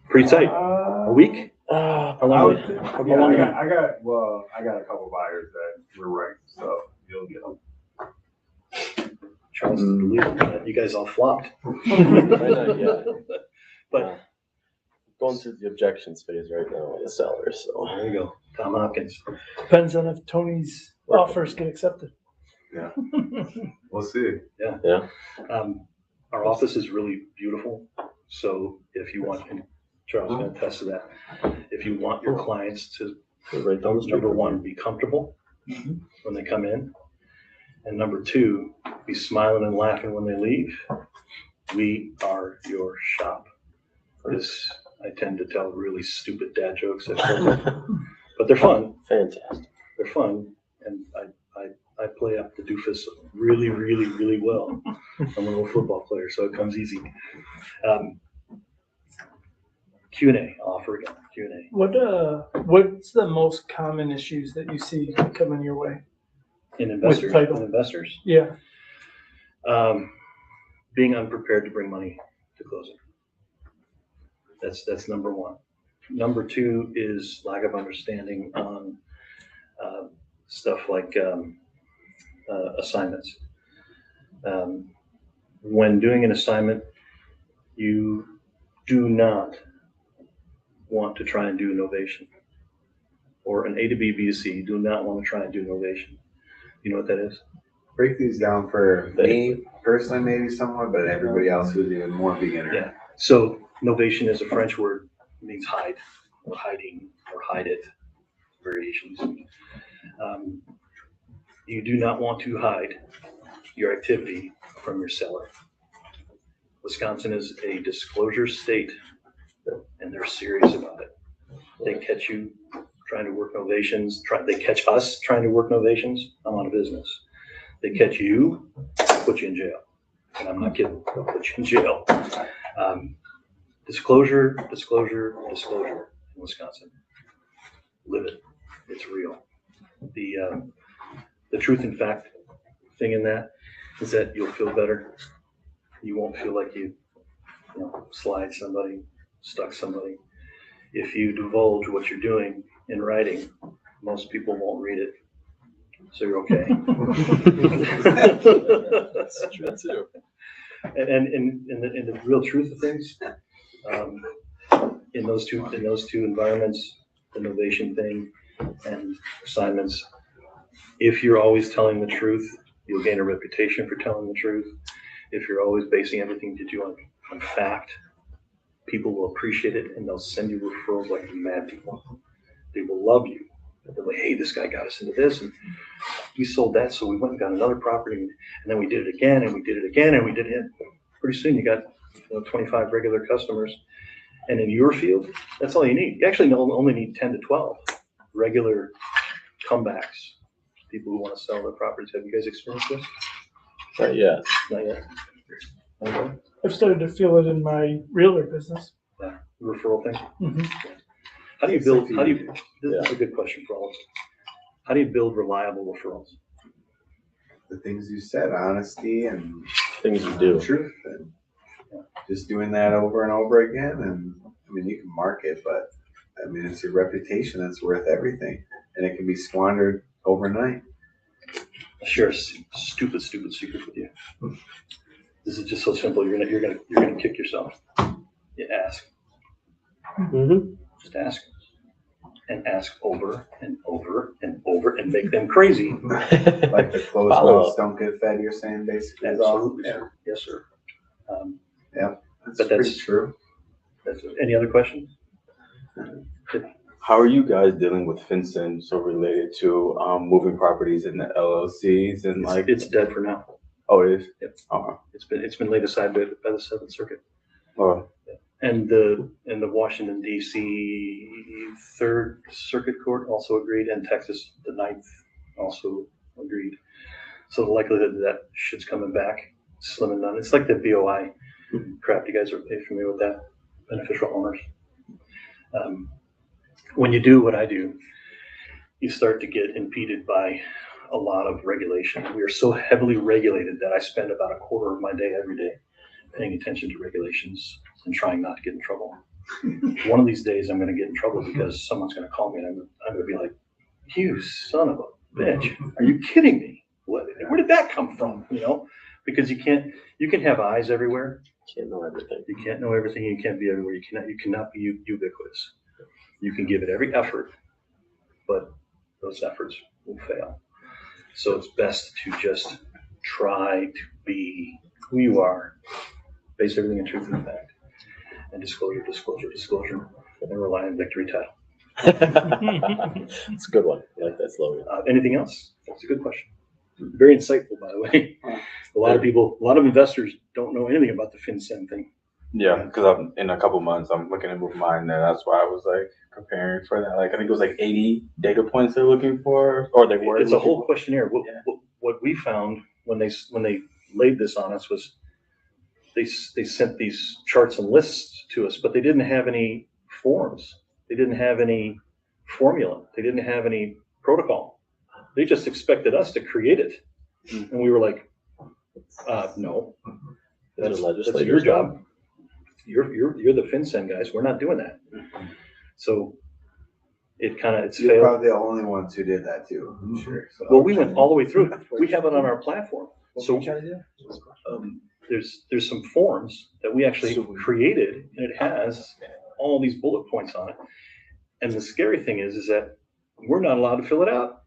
Pretty tight. A week? How long? I got a couple buyers that were right, so you'll get them. Charles, you guys all flopped. Not yet. But Going through the objections phase right now with the sellers, so. there you go. Tom Hopkins. Depends on if Tony's offers get accepted. We'll see. Our office is really beautiful. So if you want, and Charles can attest to that, if you want your clients to, Right down the street. number one, be comfortable when they come in, and number two, be smiling and laughing when they leave, we are your shop. This, I tend to tell really stupid dad jokes, but they're fun. Fantastic. They're fun, and I play up the doofus really, really, really well. I'm an old football player, so it comes easy. Q&A, I'll offer again, Q&A. What's the most common issues that you see coming your way? In investors, title. in investors, Yeah. being unprepared to bring money to closing. That's number one. Number two is lack of understanding on stuff like assignments. When doing an assignment, you do not want to try and do novation, or an A to B, B to C. You do not want to try and do novation. You know what that is? Break these down for me personally, maybe somewhat, but everybody else who's even more beginner. Yeah. So novation is a French word, it means hide, or hiding, or hide it, variations. You do not want to hide your activity from your seller. Wisconsin is a disclosure state, and they're serious about it. They catch you trying to work novations, they catch us trying to work novations, I'm out of business. They catch you, put you in jail. And I'm not kidding, they'll put you in jail. Disclosure in Wisconsin. Live it, it's real. The truth and fact thing in that is that you'll feel better. You won't feel like you slide somebody, stuck somebody. If you divulge what you're doing in writing, most people won't read it. So you're okay. That's true too. And the real truth of things, in those two environments, the novation thing and assignments, if you're always telling the truth, you'll gain a reputation for telling the truth. If you're always basing everything you do on fact, people will appreciate it and they'll send you referrals like mad people. They will love you. They're like, hey, this guy got us into this and we sold that, so we went and got another property and then we did it again and we did it again and we did it. Pretty soon you got 25 regular customers. And in your field, that's all you need. You actually only need 10 to 12 regular comebacks. People who want to sell their properties. Have you guys experienced this? Not yet. Not yet. Okay. I've started to feel it in my realtor business. Yeah. Referral thing. Mhm. How do you build, this is a good question for all of us. How do you build reliable referrals? The things you said, honesty and Things you do. truth, and just doing that over and over again. And I mean, you can market, but I mean, it's your reputation that's worth everything, and it can be squandered overnight. I'll share a stupid secret with you. This is just so simple. You're gonna kick yourself. You ask. Mm-hmm. Just ask. And ask over and over and over and make them crazy. Like the closed Follow mouths up. don't get fed, you're saying basically. is all? Absolutely, Yeah, sir. Yes, sir. that's But pretty that's- true. Any other questions? How are you guys dealing with FinCEN so related to moving properties in the LLCs and like? It's dead for now. Oh, it is? Yep. Oh, It's been laid aside by the Seventh Circuit. oh, And the Washington DC Third Circuit Court also agreed, and Texas, the Ninth, also agreed. So the likelihood that shit's coming back, slim and none. It's like the BOI crap. You guys are familiar with that? Beneficial owners. When you do what I do, you start to get impeded by a lot of regulation. We are so heavily regulated that I spend about a quarter of my day every day paying attention to regulations and trying not to get in trouble. One of these days I'm going to get in trouble because someone's going to call me and I'm going to be like, "You son of a bitch, are you kidding me? Where did that come from?" You know, because you can have eyes everywhere. Can't know everything. You can't know everything. You can't be everywhere. You cannot be ubiquitous. You can give it every effort, but those efforts will fail. So it's best to just try to be who you are, base everything in truth and fact, and disclosure, and rely on victory title. It's a good one. I like that slogan. Anything else? That's a good question. Very insightful, by the way. A lot of investors don't know anything about the FinCEN thing. yeah, because I'm in a couple months, I'm looking to move mine there. That's why I was like preparing for that. Like, I think it was like 80 data points they're looking for, or they were. It's a looking whole for. questionnaire. What we found when they laid this on us was they sent these charts and lists to us, but they didn't have any forms. They didn't have any formula. They didn't have any protocol. They just expected us to create it, and we were like, "No, that's your job. You're the FinCEN guys. We're not doing that." So it's You're failed. probably the only ones who did that too, I'm sure. So. Well, we went all the way through. We have it on our platform. So there's some forms that we actually created, and it has all these bullet points on it. And the scary thing is that we're not allowed to fill it out.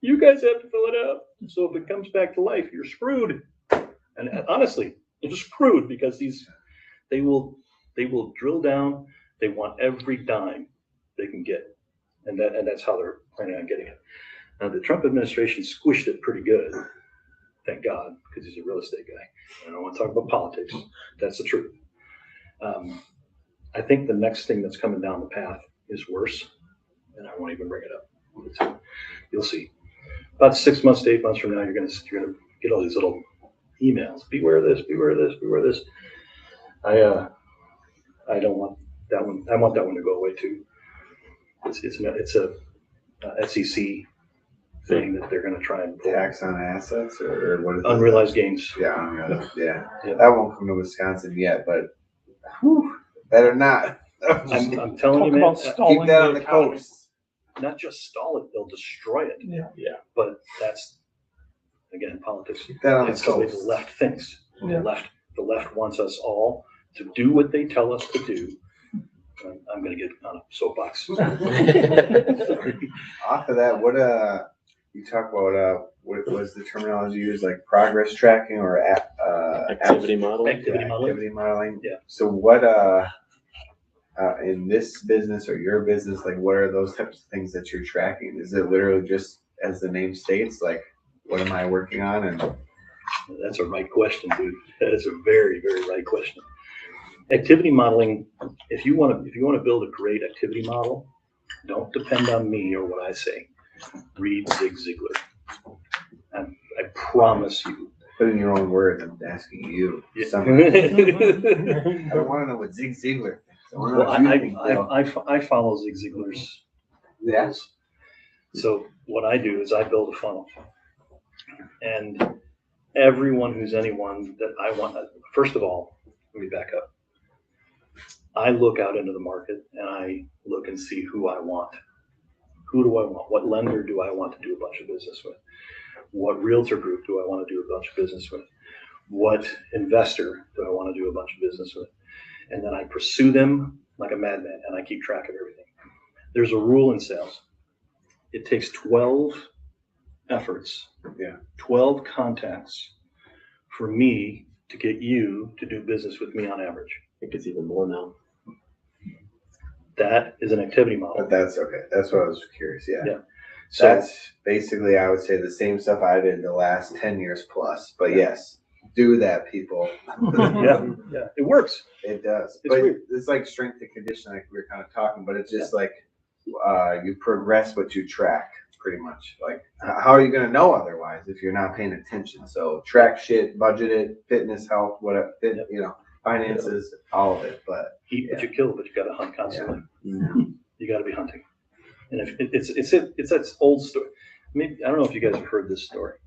You guys have to fill it out. So if it comes back to life, you're screwed. And honestly, you're screwed because they will drill down. They want every dime they can get, and that's how they're planning on getting it. Now the Trump administration squished it pretty good, thank God, because he's a real estate guy. I don't want to talk about politics. That's the truth. I think the next thing that's coming down the path is worse, and I won't even bring it up. You'll see. About 6 months to 8 months from now, you're gonna get all these little emails. Beware this. Beware this. Beware this. I don't want that one. I want that one to go away too. It's a SEC thing that they're going to try and pull. Tax on assets or what is it? Unrealized gains. Yeah, unrealized. Yeah. Yeah. That won't come to Wisconsin yet, but better not. I'm telling you, Talk man. about stalling Keep that on the economy. coast. Not just stall it; they'll destroy it. Yeah. But that's again politics. Keep that on the That's the way the coast. left thinks. Yeah. The left wants us all to do what they tell us to do. I'm going to get on a soapbox. Off of that, what you talk about what was the terminology used, like progress tracking or Activity model. activity modeling? Yeah. So what in this business or your business, like what are those types of things that you're tracking? Is it literally just as the name states, like what am I working on? And That's a right question, dude. That is a very, very right question. Activity modeling, if you want to build a great activity model, don't depend on me or what I say. Read Zig Ziglar. I promise you. put in your own words, I'm asking you. Yeah. I don't want to know what Zig Ziglar thinks. We're Well, not I follow Zig Ziglar's Yeah. rules. So what I do is I build a funnel. And everyone who's anyone that I want, first of all, let me back up. I look out into the market and I look and see who I want. Who do I want? What lender do I want to do a bunch of business with? What realtor group do I want to do a bunch of business with? What investor do I want to do a bunch of business with? And then I pursue them like a madman and I keep track of everything. There's a rule in sales. It takes 12 efforts, 12 contacts for me to get you to do business with me on average. I think it's even more now. That is an activity model. But that's okay. That's what I was curious. Yeah. Yeah. So That's basically, I would say, the same stuff I did the last 10 years plus. But yes, do that, people. yeah, it works. It does. It's But weird. it's like strength and conditioning, like we were kind of talking, but it's just like you progress what you track, pretty much. Like, how are you going to know otherwise if you're not paying attention? So track shit, budget it, fitness, health, whatever, you know, finances, all of it. But Eat what you kill, but you got to hunt constantly. You got to be hunting. And if it's that old story. Maybe, I don't know if you guys have heard this story.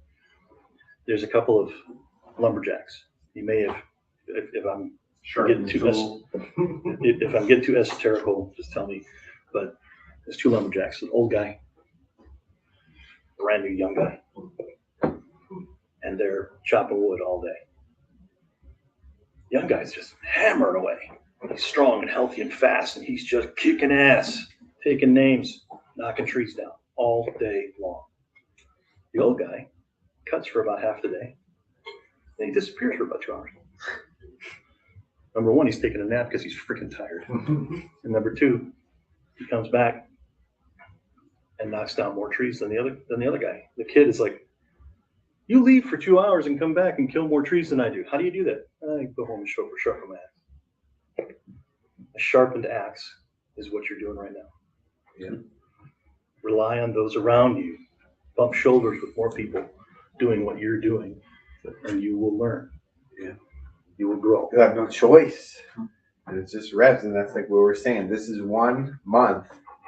There's a couple of lumberjacks. You may have, if I'm getting too if I'm getting too esoterical, just tell me. But there's two lumberjacks, an old guy, brand new young guy, and they're chopping wood all day. Young guy's just hammering away. He's strong and healthy and fast, and he's just kicking ass, taking names, knocking trees down all day long. The old guy cuts for about half the day, and he disappears for about 2 hours. Number one, he's taking a nap because he's freaking tired. And number two, he comes back and knocks down more trees than the other guy. The kid is like, "You leave for 2 hours and come back and kill more trees than I do. How do you do that?" I go home and sharpen my axe. A sharpened axe is what you're doing right now. Yeah. Rely on those around you. Bump shoulders with more people doing what you're doing, and you will learn. Yeah. You will grow. you have no choice. And it's just reps. And that's like what we're saying. This is 1 month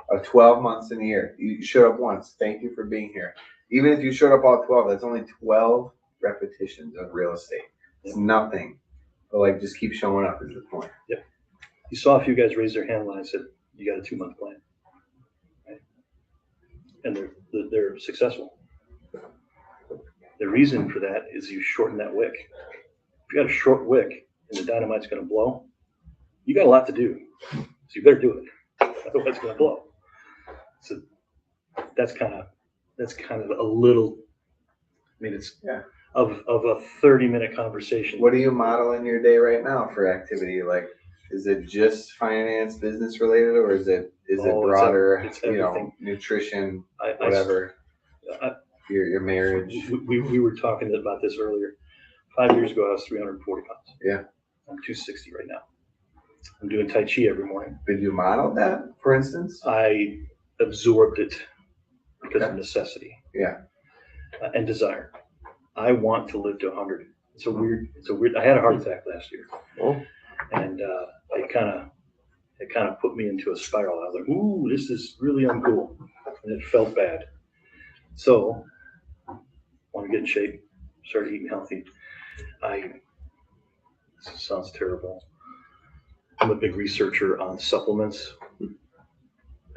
of 12 months in a year. You showed up once. Thank you for being here. Even if you showed up all 12, that's only 12 repetitions of real estate. It's nothing. But like, just keep showing up is the point. Yep. You saw a few guys raise their hand when I said, you got a 2-month plan. Right? And they're successful. The reason for that is you shorten that wick. If you got a short wick and the dynamite's going to blow, you got a lot to do. So you better do it. Otherwise it's going to blow. So that's kind of a little, I mean, it's of a 30-minute conversation. What do you model in your day right now for activity? Like, is it just finance, business related, or is it broader? It's you know, everything. Nutrition, whatever. Your marriage. We were talking about this earlier. 5 years ago, I was 340 pounds. Yeah. I'm 260 right now. I'm doing Tai Chi every morning. Did you model that, for instance? I absorbed it because of necessity. Yeah. And desire. I want to live to 100. It's a weird. I had a heart attack last year. Oh. And it kind of put me into a spiral. I was like, ooh, this is really uncool. And it felt bad. So, want to get in shape, started eating healthy. This sounds terrible. I'm a big researcher on supplements.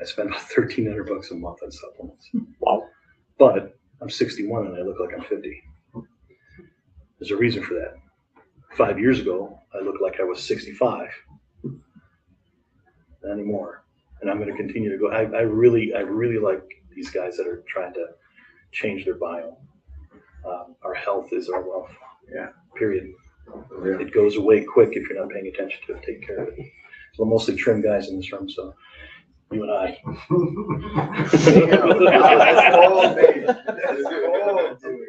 I spend about $1,300 a month on supplements. Wow. But I'm 61 and I look like I'm 50. There's a reason for that. 5 years ago, I looked like I was 65. Not anymore. And I'm going to continue to go. I really like these guys that are trying to change their bio. Our health is our wealth. Yeah. Period. Yeah. It goes away quick if you're not paying attention to it. Take care of it. We're mostly trim guys in this room, so you and I.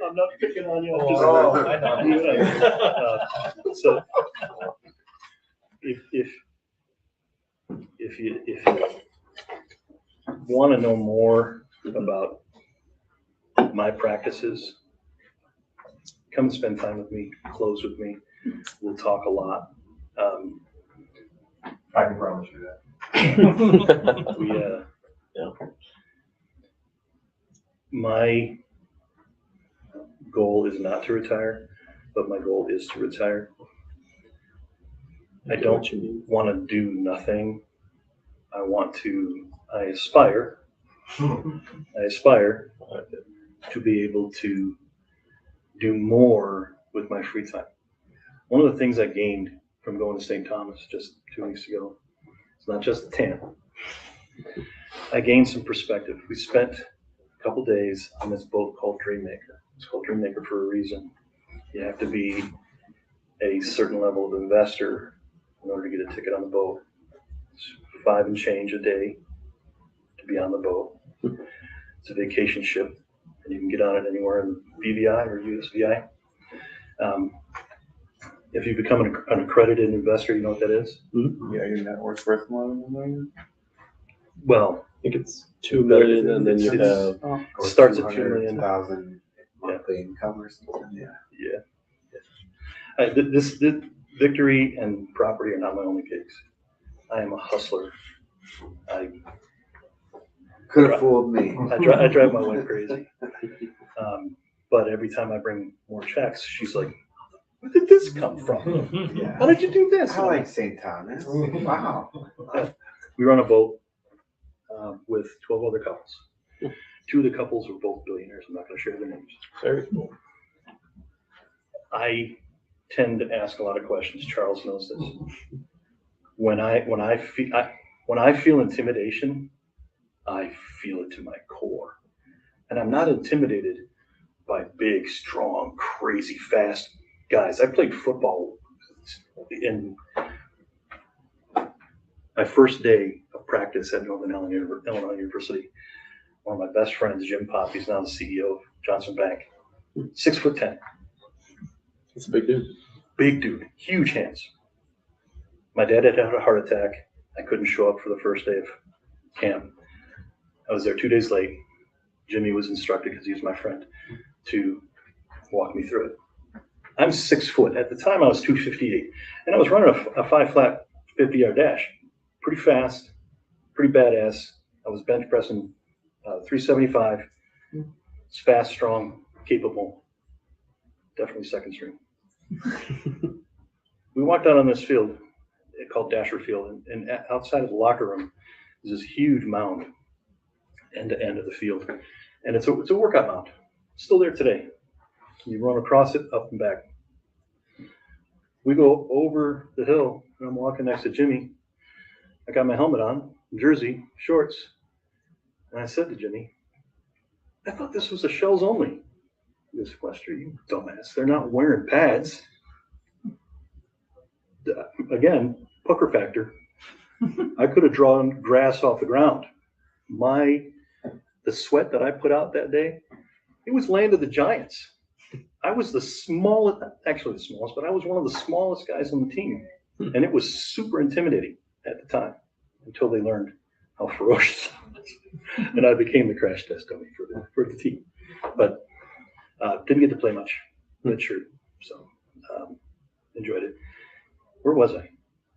I'm not picking on you. So if you want to know more about my practices, come and spend time with me, close with me. We'll talk a lot. I can promise you that. We, Yeah. my goal is not to retire, but my goal is to retire. I don't want to do nothing. I aspire to be able to do more with my free time. One of the things I gained from going to St. Thomas just 2 weeks ago, it's not just the tan. I gained some perspective. We spent a couple days on this boat called Dreammaker. It's called Dreammaker for a reason. You have to be a certain level of investor in order to get a ticket on the boat. It's $5 and change a day to be on the boat. It's a vacation ship, and you can get on it anywhere in BVI or USVI. If you become an accredited investor, you know what that is? Yeah, your net worth's worth more than $1 million. Well, I think it's 2 million, and then you have it starts at 2 million. 200,000 monthly income or something. Yeah. This victory and property are not my only gigs. I am a hustler. I Could have fooled me. I drive my wife crazy. But every time I bring more checks, she's like, "Where did this come from? Yeah. How did you do this?" I like St. Thomas. Wow. We run a boat with 12 other couples. 2 of the couples are both billionaires. I'm not going to share their names. very cool. I tend to ask a lot of questions. Charles knows this. When I feel intimidation, I feel it to my core, and I'm not intimidated by big, strong, crazy, fast guys. I played football in my first day of practice at Northern Illinois University. One of my best friends, Jim Pop, he's now the CEO of Johnson Bank. 6'10". It's a big dude. Big dude, huge hands. My dad had had a heart attack. I couldn't show up for the first day of camp. I was there 2 days late. Jimmy was instructed, because he was my friend, to walk me through it. I'm 6 foot. At the time, I was 258, and I was running a 5 flat 50-yard dash. Pretty fast, pretty badass. I was bench pressing 375. It's fast, strong, capable. Definitely second string. We walked out on this field called Dasher Field, and outside of the locker room is this huge mound, end to end of the field, and it's a workout mound. It's still there today. You run across it, up and back. We go over the hill, and I'm walking next to Jimmy. I got my helmet on, jersey, shorts, and I said to Jimmy, "I thought this was a shells only." He goes, "Lester, you dumbass, they're not wearing pads." Again, pucker factor. I could have drawn grass off the ground. The sweat that I put out that day, it was Land of the Giants. I was the smallest, actually the smallest, but I was one of the smallest guys on the team. And it was super intimidating at the time until they learned how ferocious I was. And I became the crash test dummy for the team. But didn't get to play much. Red shirt. So enjoyed it. Where was I?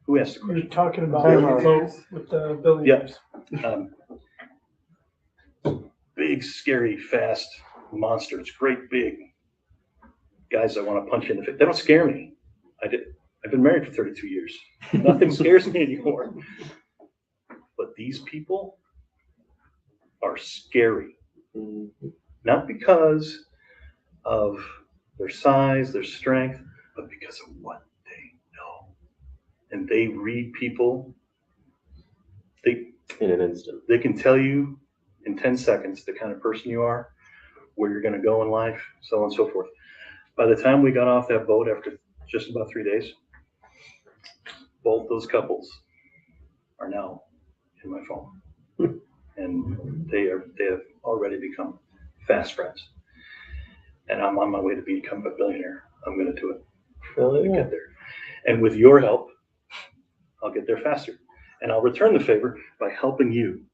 Who asked the We were question? talking about the boat with the billionaires. Big, scary, fast monsters. Great big guys that want to punch you in the face. They don't scare me. I've been married for 32 years. Nothing scares me anymore. But these people are scary. Not because of their size, their strength, but because of what they know. And they read people. In an instant. They can tell you in 10 seconds the kind of person you are, where you're going to go in life, so on and so forth. By the time we got off that boat after just about 3 days, both those couples are now in my phone. And they have already become fast friends. And I'm on my way to become a billionaire. I'm going to do it. To get there. And with your help, I'll get there faster. And I'll return the favor by helping you.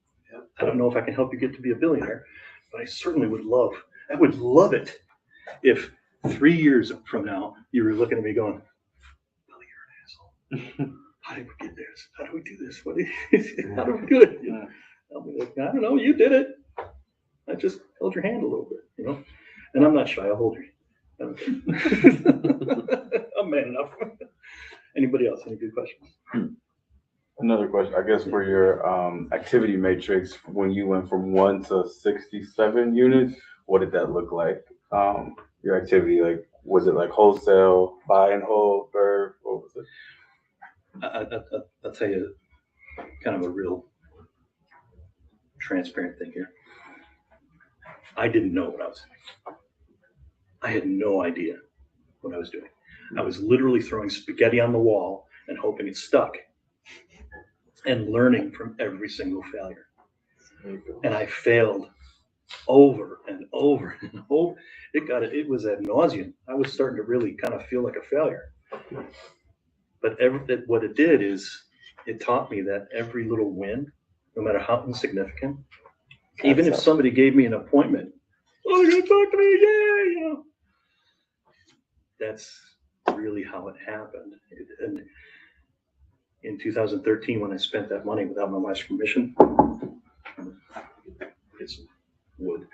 I don't know if I can help you get to be a billionaire, but I certainly would love it if 3 years from now you were looking at me going, "Billy, you're an asshole. how did we get this? How do we do this? How do we do it? You know, I'll be like, I don't know, you did it. I just held your hand a little bit, you know? And I'm not shy, I'll hold your hand. I'm man enough. Anybody else? Any good questions? Another question, I guess, for your activity matrix, when you went from 1 to 67 units, what did that look like? Your activity, like, was it like wholesale, buy and hold, or what was it? I'll tell you kind of a real transparent thing here. I didn't know what I was doing. I had no idea what I was doing. I was literally throwing spaghetti on the wall and hoping it stuck and learning from every single failure. And I failed over and over and over. It was ad nauseum. I was starting to really kind of feel like a failure. But what it did is it taught me that every little win, no matter how insignificant, even if somebody gave me an appointment, oh, they're gonna talk to me, yeah, you know. That's really how it happened. And in 2013, when I spent that money without my wife's permission, it's wood.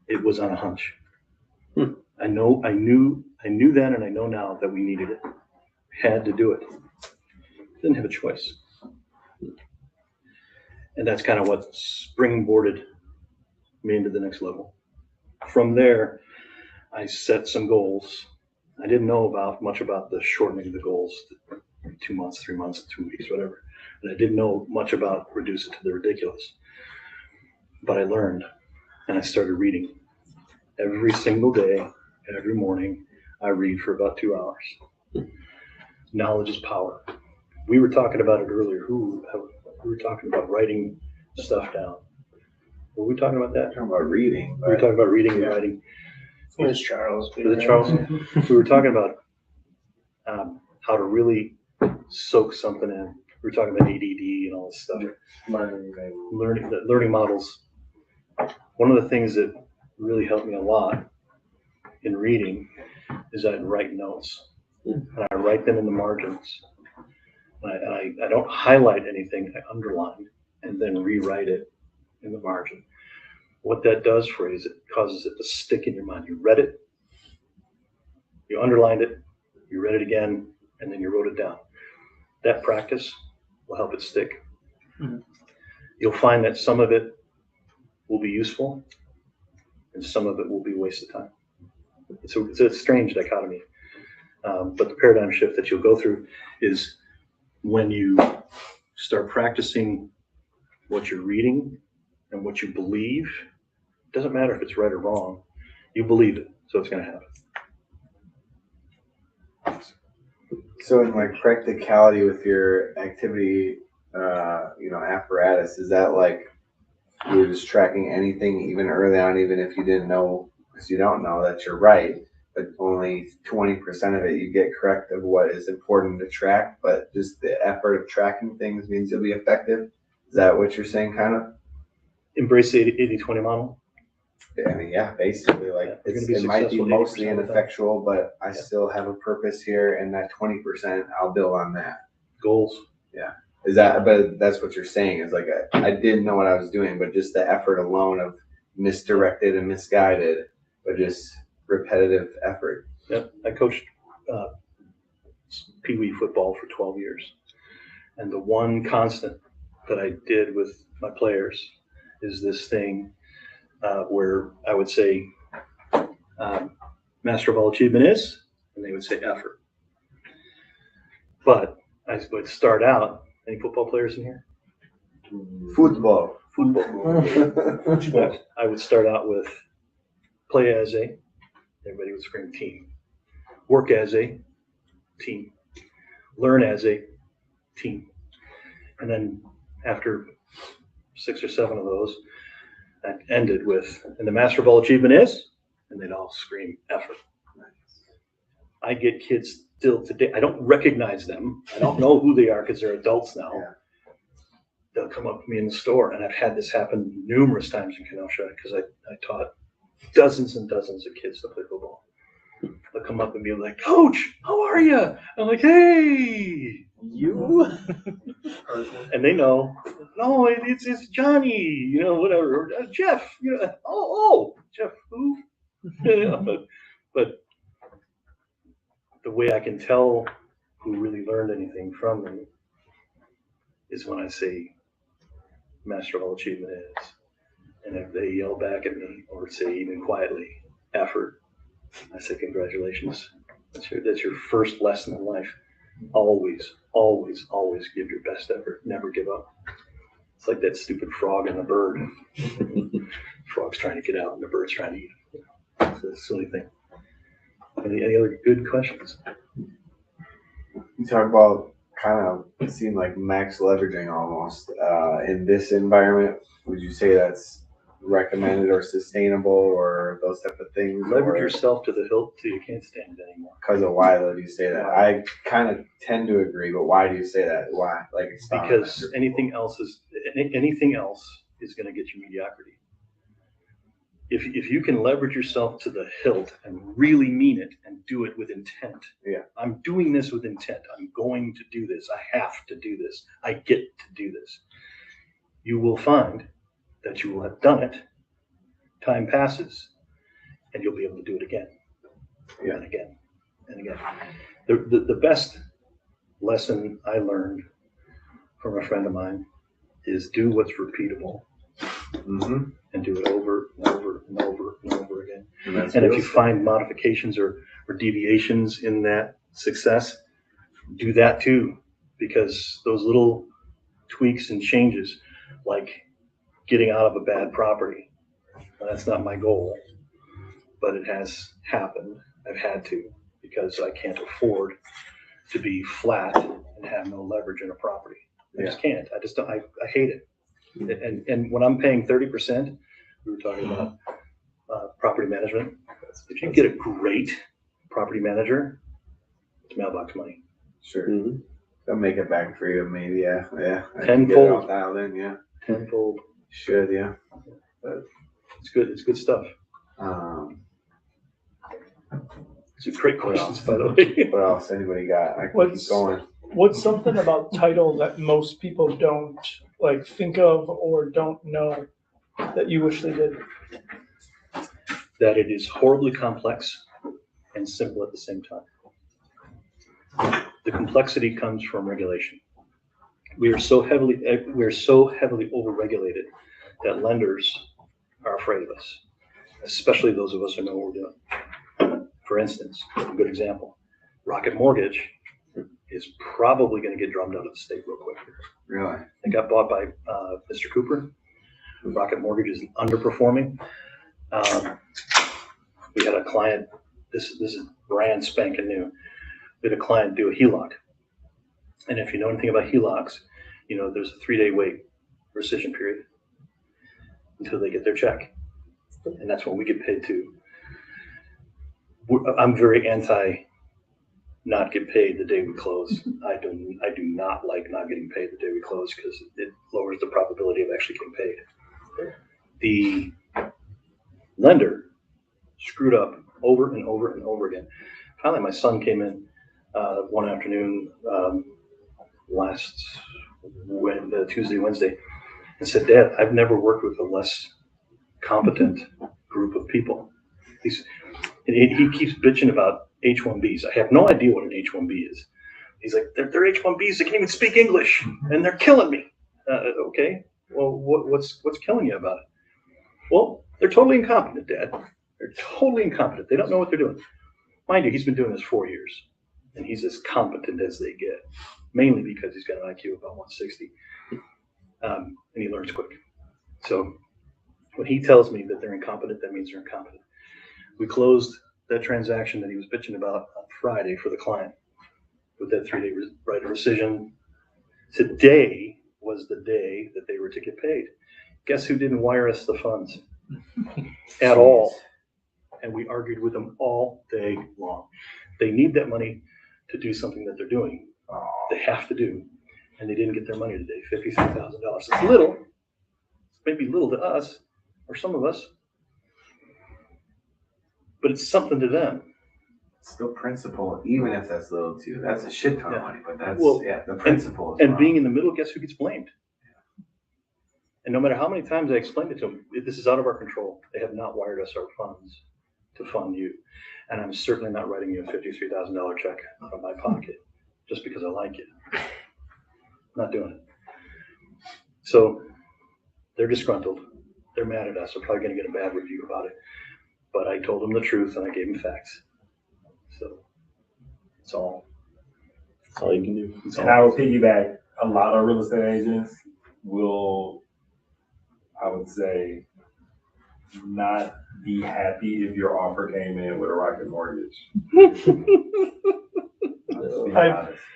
It was on a hunch. I knew then, and I know now that we needed it. We had to do it. Didn't have a choice. And that's kind of what springboarded me into the next level. From there, I set some goals. I didn't know much about the shortening of the goals, 2 months, 3 months, 2 weeks, whatever. And I didn't know much about reduce it to the ridiculous. But I learned, and I started reading. Every single day, every morning, I read for about 2 hours. Knowledge is power. We were talking about it earlier. We were talking about writing stuff down. Were we talking about that? Talking about reading. We were talking about reading and writing. Where's Charles? Was it Charles? We were talking about how to really soak something in. We were talking about ADD and all this stuff. Learning models. One of the things that really helped me a lot in reading is I'd write notes. And I write them in the margins. And I don't highlight anything, I underline and then rewrite it in the margin. What that does for you is it causes it to stick in your mind. You read it, you underlined it, you read it again, and then you wrote it down. That practice will help it stick. Mm-hmm. You'll find that some of it will be useful and some of it will be a waste of time. It's a strange dichotomy. But the paradigm shift that you'll go through is when you start practicing what you're reading and what you believe. It doesn't matter if it's right or wrong. You believe it, so it's going to happen. So in like practicality with your activity, apparatus, is that like you were just tracking anything even early on, even if you didn't know, because you don't know that you're right, but only 20% of it you get correct of what is important to track, but just the effort of tracking things means you'll be effective? Is that what you're saying, kind of? Embrace the 80-20 model. I mean, yeah, basically, like it might be mostly ineffectual, but I still have a purpose here, and that 20%, I'll build on that. Goals. Yeah. But that's what you're saying is like, I didn't know what I was doing, but just the effort alone of misdirected and misguided, but just repetitive effort. Yep. I coached Pee Wee football for 12 years. And the one constant that I did with my players is this thing where I would say, Master of all achievement is, and they would say effort. But I would start out, any football players in here? Football. I would start out with play as a, everybody would scream team. Work as a team. Learn as a team. And then after 6 or 7 of those, I ended with, and the master of all achievement is, and they'd all scream effort. I get kids still today, I don't recognize them. I don't know who they are because they're adults now. Yeah. They'll come up to me in the store, and I've had this happen numerous times in Kenosha because I taught dozens and dozens of kids to play football. they'll come up and be like, Coach, how are you? I'm like, hey, You? and they know, no, it's Johnny, you know, whatever, or Jeff, you know, oh, Jeff, who? You know, but the way I can tell who really learned anything from me is when I say Master of All Achievement is. And if they yell back at me or say even quietly, effort, I say, congratulations. That's your first lesson in life. Always, always, always give your best effort. Never give up. It's like that stupid frog and the bird. Frog's trying to get out and the bird's trying to eat it. It's a silly thing. Any other good questions? You talk about kind of it seemed like max leveraging almost in this environment. Would you say that's recommended or sustainable or those type of things? Leverage yourself to the hilt till you can't stand it anymore. Because of why though do you say that? I kind of tend to agree, but why do you say that? Why? Like Because anything else is going to get you mediocrity. If you can leverage yourself to the hilt and really mean it and do it with intent. Yeah. I'm doing this with intent. I'm going to do this. I have to do this. I get to do this. You will find that you will have done it. Time passes and you'll be able to do it again. Yeah. And again and again. The best lesson I learned from a friend of mine is do what's repeatable. Mm-hmm. And do it over and over and over and over again. And if you find modifications or deviations in that success, do that too, because those little tweaks and changes, like getting out of a bad property, that's not my goal, but it has happened. I've had to, because I can't afford to be flat and have no leverage in a property. I just can't. I just don't. I hate it. And when I'm paying 30%, we were talking about property management. If you get a great property manager, it's mailbox money. Sure. Mm-hmm. They'll make it back for you, maybe. Yeah. Tenfold. Then, yeah. Tenfold. Should, yeah. But it's good. It's good stuff. It's a great questions, by the way. What else? Anybody got? I can keep going. What's something about title that most people don't like think of or don't know that you wish they did? That it is horribly complex and simple at the same time. The complexity comes from regulation. We are so heavily overregulated that lenders are afraid of us, especially those of us who know what we're doing. For instance, a good example, Rocket Mortgage is probably going to get drummed out of the state real quick. Really? It got bought by Mr. Cooper. Rocket Mortgage is underperforming. We had a client, this is brand spanking new. We had a client do a HELOC. And if you know anything about HELOCs, you know there's a 3-day wait rescission period until they get their check. And that's when we get paid too. I'm very anti not get paid the day we close. I do not like not getting paid the day we close because it lowers the probability of actually getting paid. The lender screwed up over and over and over again. Finally, my son came in one afternoon last Tuesday, Wednesday, and said, "Dad, I've never worked with a less competent group of people." He keeps bitching about H-1Bs. I have no idea what an H-1B is. He's like, they're H-1Bs. They can't even speak English, and they're killing me. Okay, well, what's killing you about it? Well, they're totally incompetent, Dad. They're totally incompetent. They don't know what they're doing. Mind you, he's been doing this 4 years, and he's as competent as they get, mainly because he's got an IQ of about 160, and he learns quick. So when he tells me that they're incompetent, that means they're incompetent. We closed that transaction that he was bitching about on Friday for the client with that 3-day right of rescission. Today was the day that they were to get paid. Guess who didn't wire us the funds at all? And we argued with them all day long. They need that money to do something that they're doing. They have to do, and they didn't get their money today, $53,000. It's little, maybe little to us or some of us, but it's something to them. still principal, even if that's little too. That's a shit ton of money, but that's, Well, the principal is And wrong. being in the middle, guess who gets blamed? And no matter how many times I explained it to them, this is out of our control. They have not wired us our funds to fund you. And I'm certainly not writing you a $53,000 check out of my pocket just because I like you. Not doing it. So they're disgruntled. They're mad at us. They're probably going to get a bad review about it. But I told them the truth and I gave them facts. So it's all. That's all you can do. And I will piggyback, a lot of real estate agents will, I would say, not be happy if your offer came in with a rocket mortgage.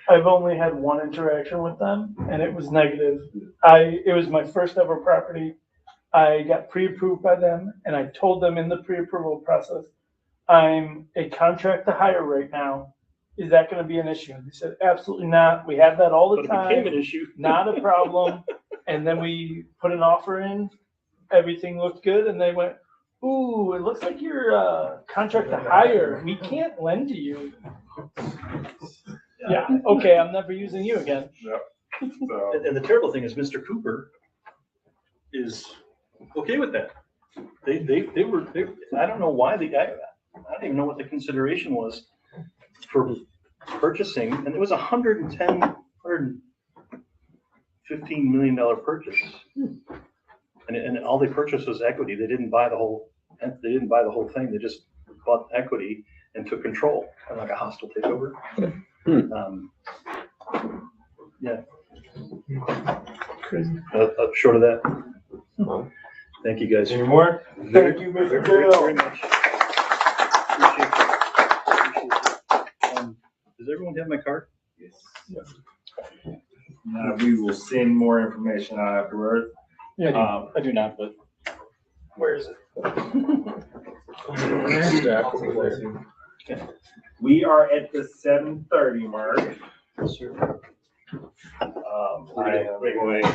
I've only had one interaction with them and it was negative. It was my first ever property. I got pre-approved by them and I told them in the pre-approval process, I'm a contract to hire right now. Is that gonna be an issue? They said, absolutely not. We have that all the But it became time. an issue. Not a problem. And then we put an offer in, everything looked good and they went, ooh, it looks like you're a contract to hire. We can't lend to you. Yeah, okay, I'm never using you again. So, And the terrible thing is Mr. Cooper is okay with that. They were, I don't know why I don't even know what the consideration was for purchasing, and it was $115 million purchase. And all they purchased was equity. They didn't buy the whole thing. They just bought equity and took control, kind of like a hostile takeover. Yeah. Crazy. Short of that. Thank you guys. any more? Thank you, Mr. Bill. Very much. Appreciate it. Does everyone have my card? Yes. We will send more information out afterwards. Yeah, I do not, but. Where is it? We are at the 7:30 mark. I am going.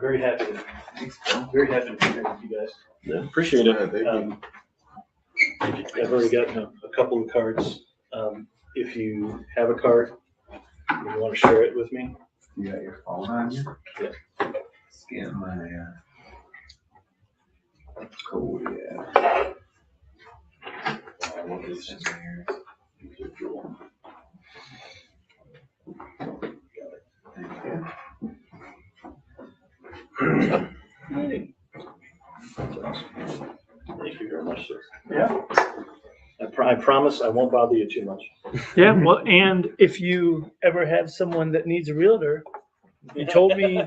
Very happy to be here with you guys. Yeah. Appreciate it. I've already gotten a couple of cards. If you have a card, you want to share it with me? You got your phone on you? Yeah. Scan my code, yeah. I want this in here. Thank you. Thank you very much, sir. Yeah. I promise I won't bother you too much. Yeah, well, and if you ever have someone that needs a realtor, you told me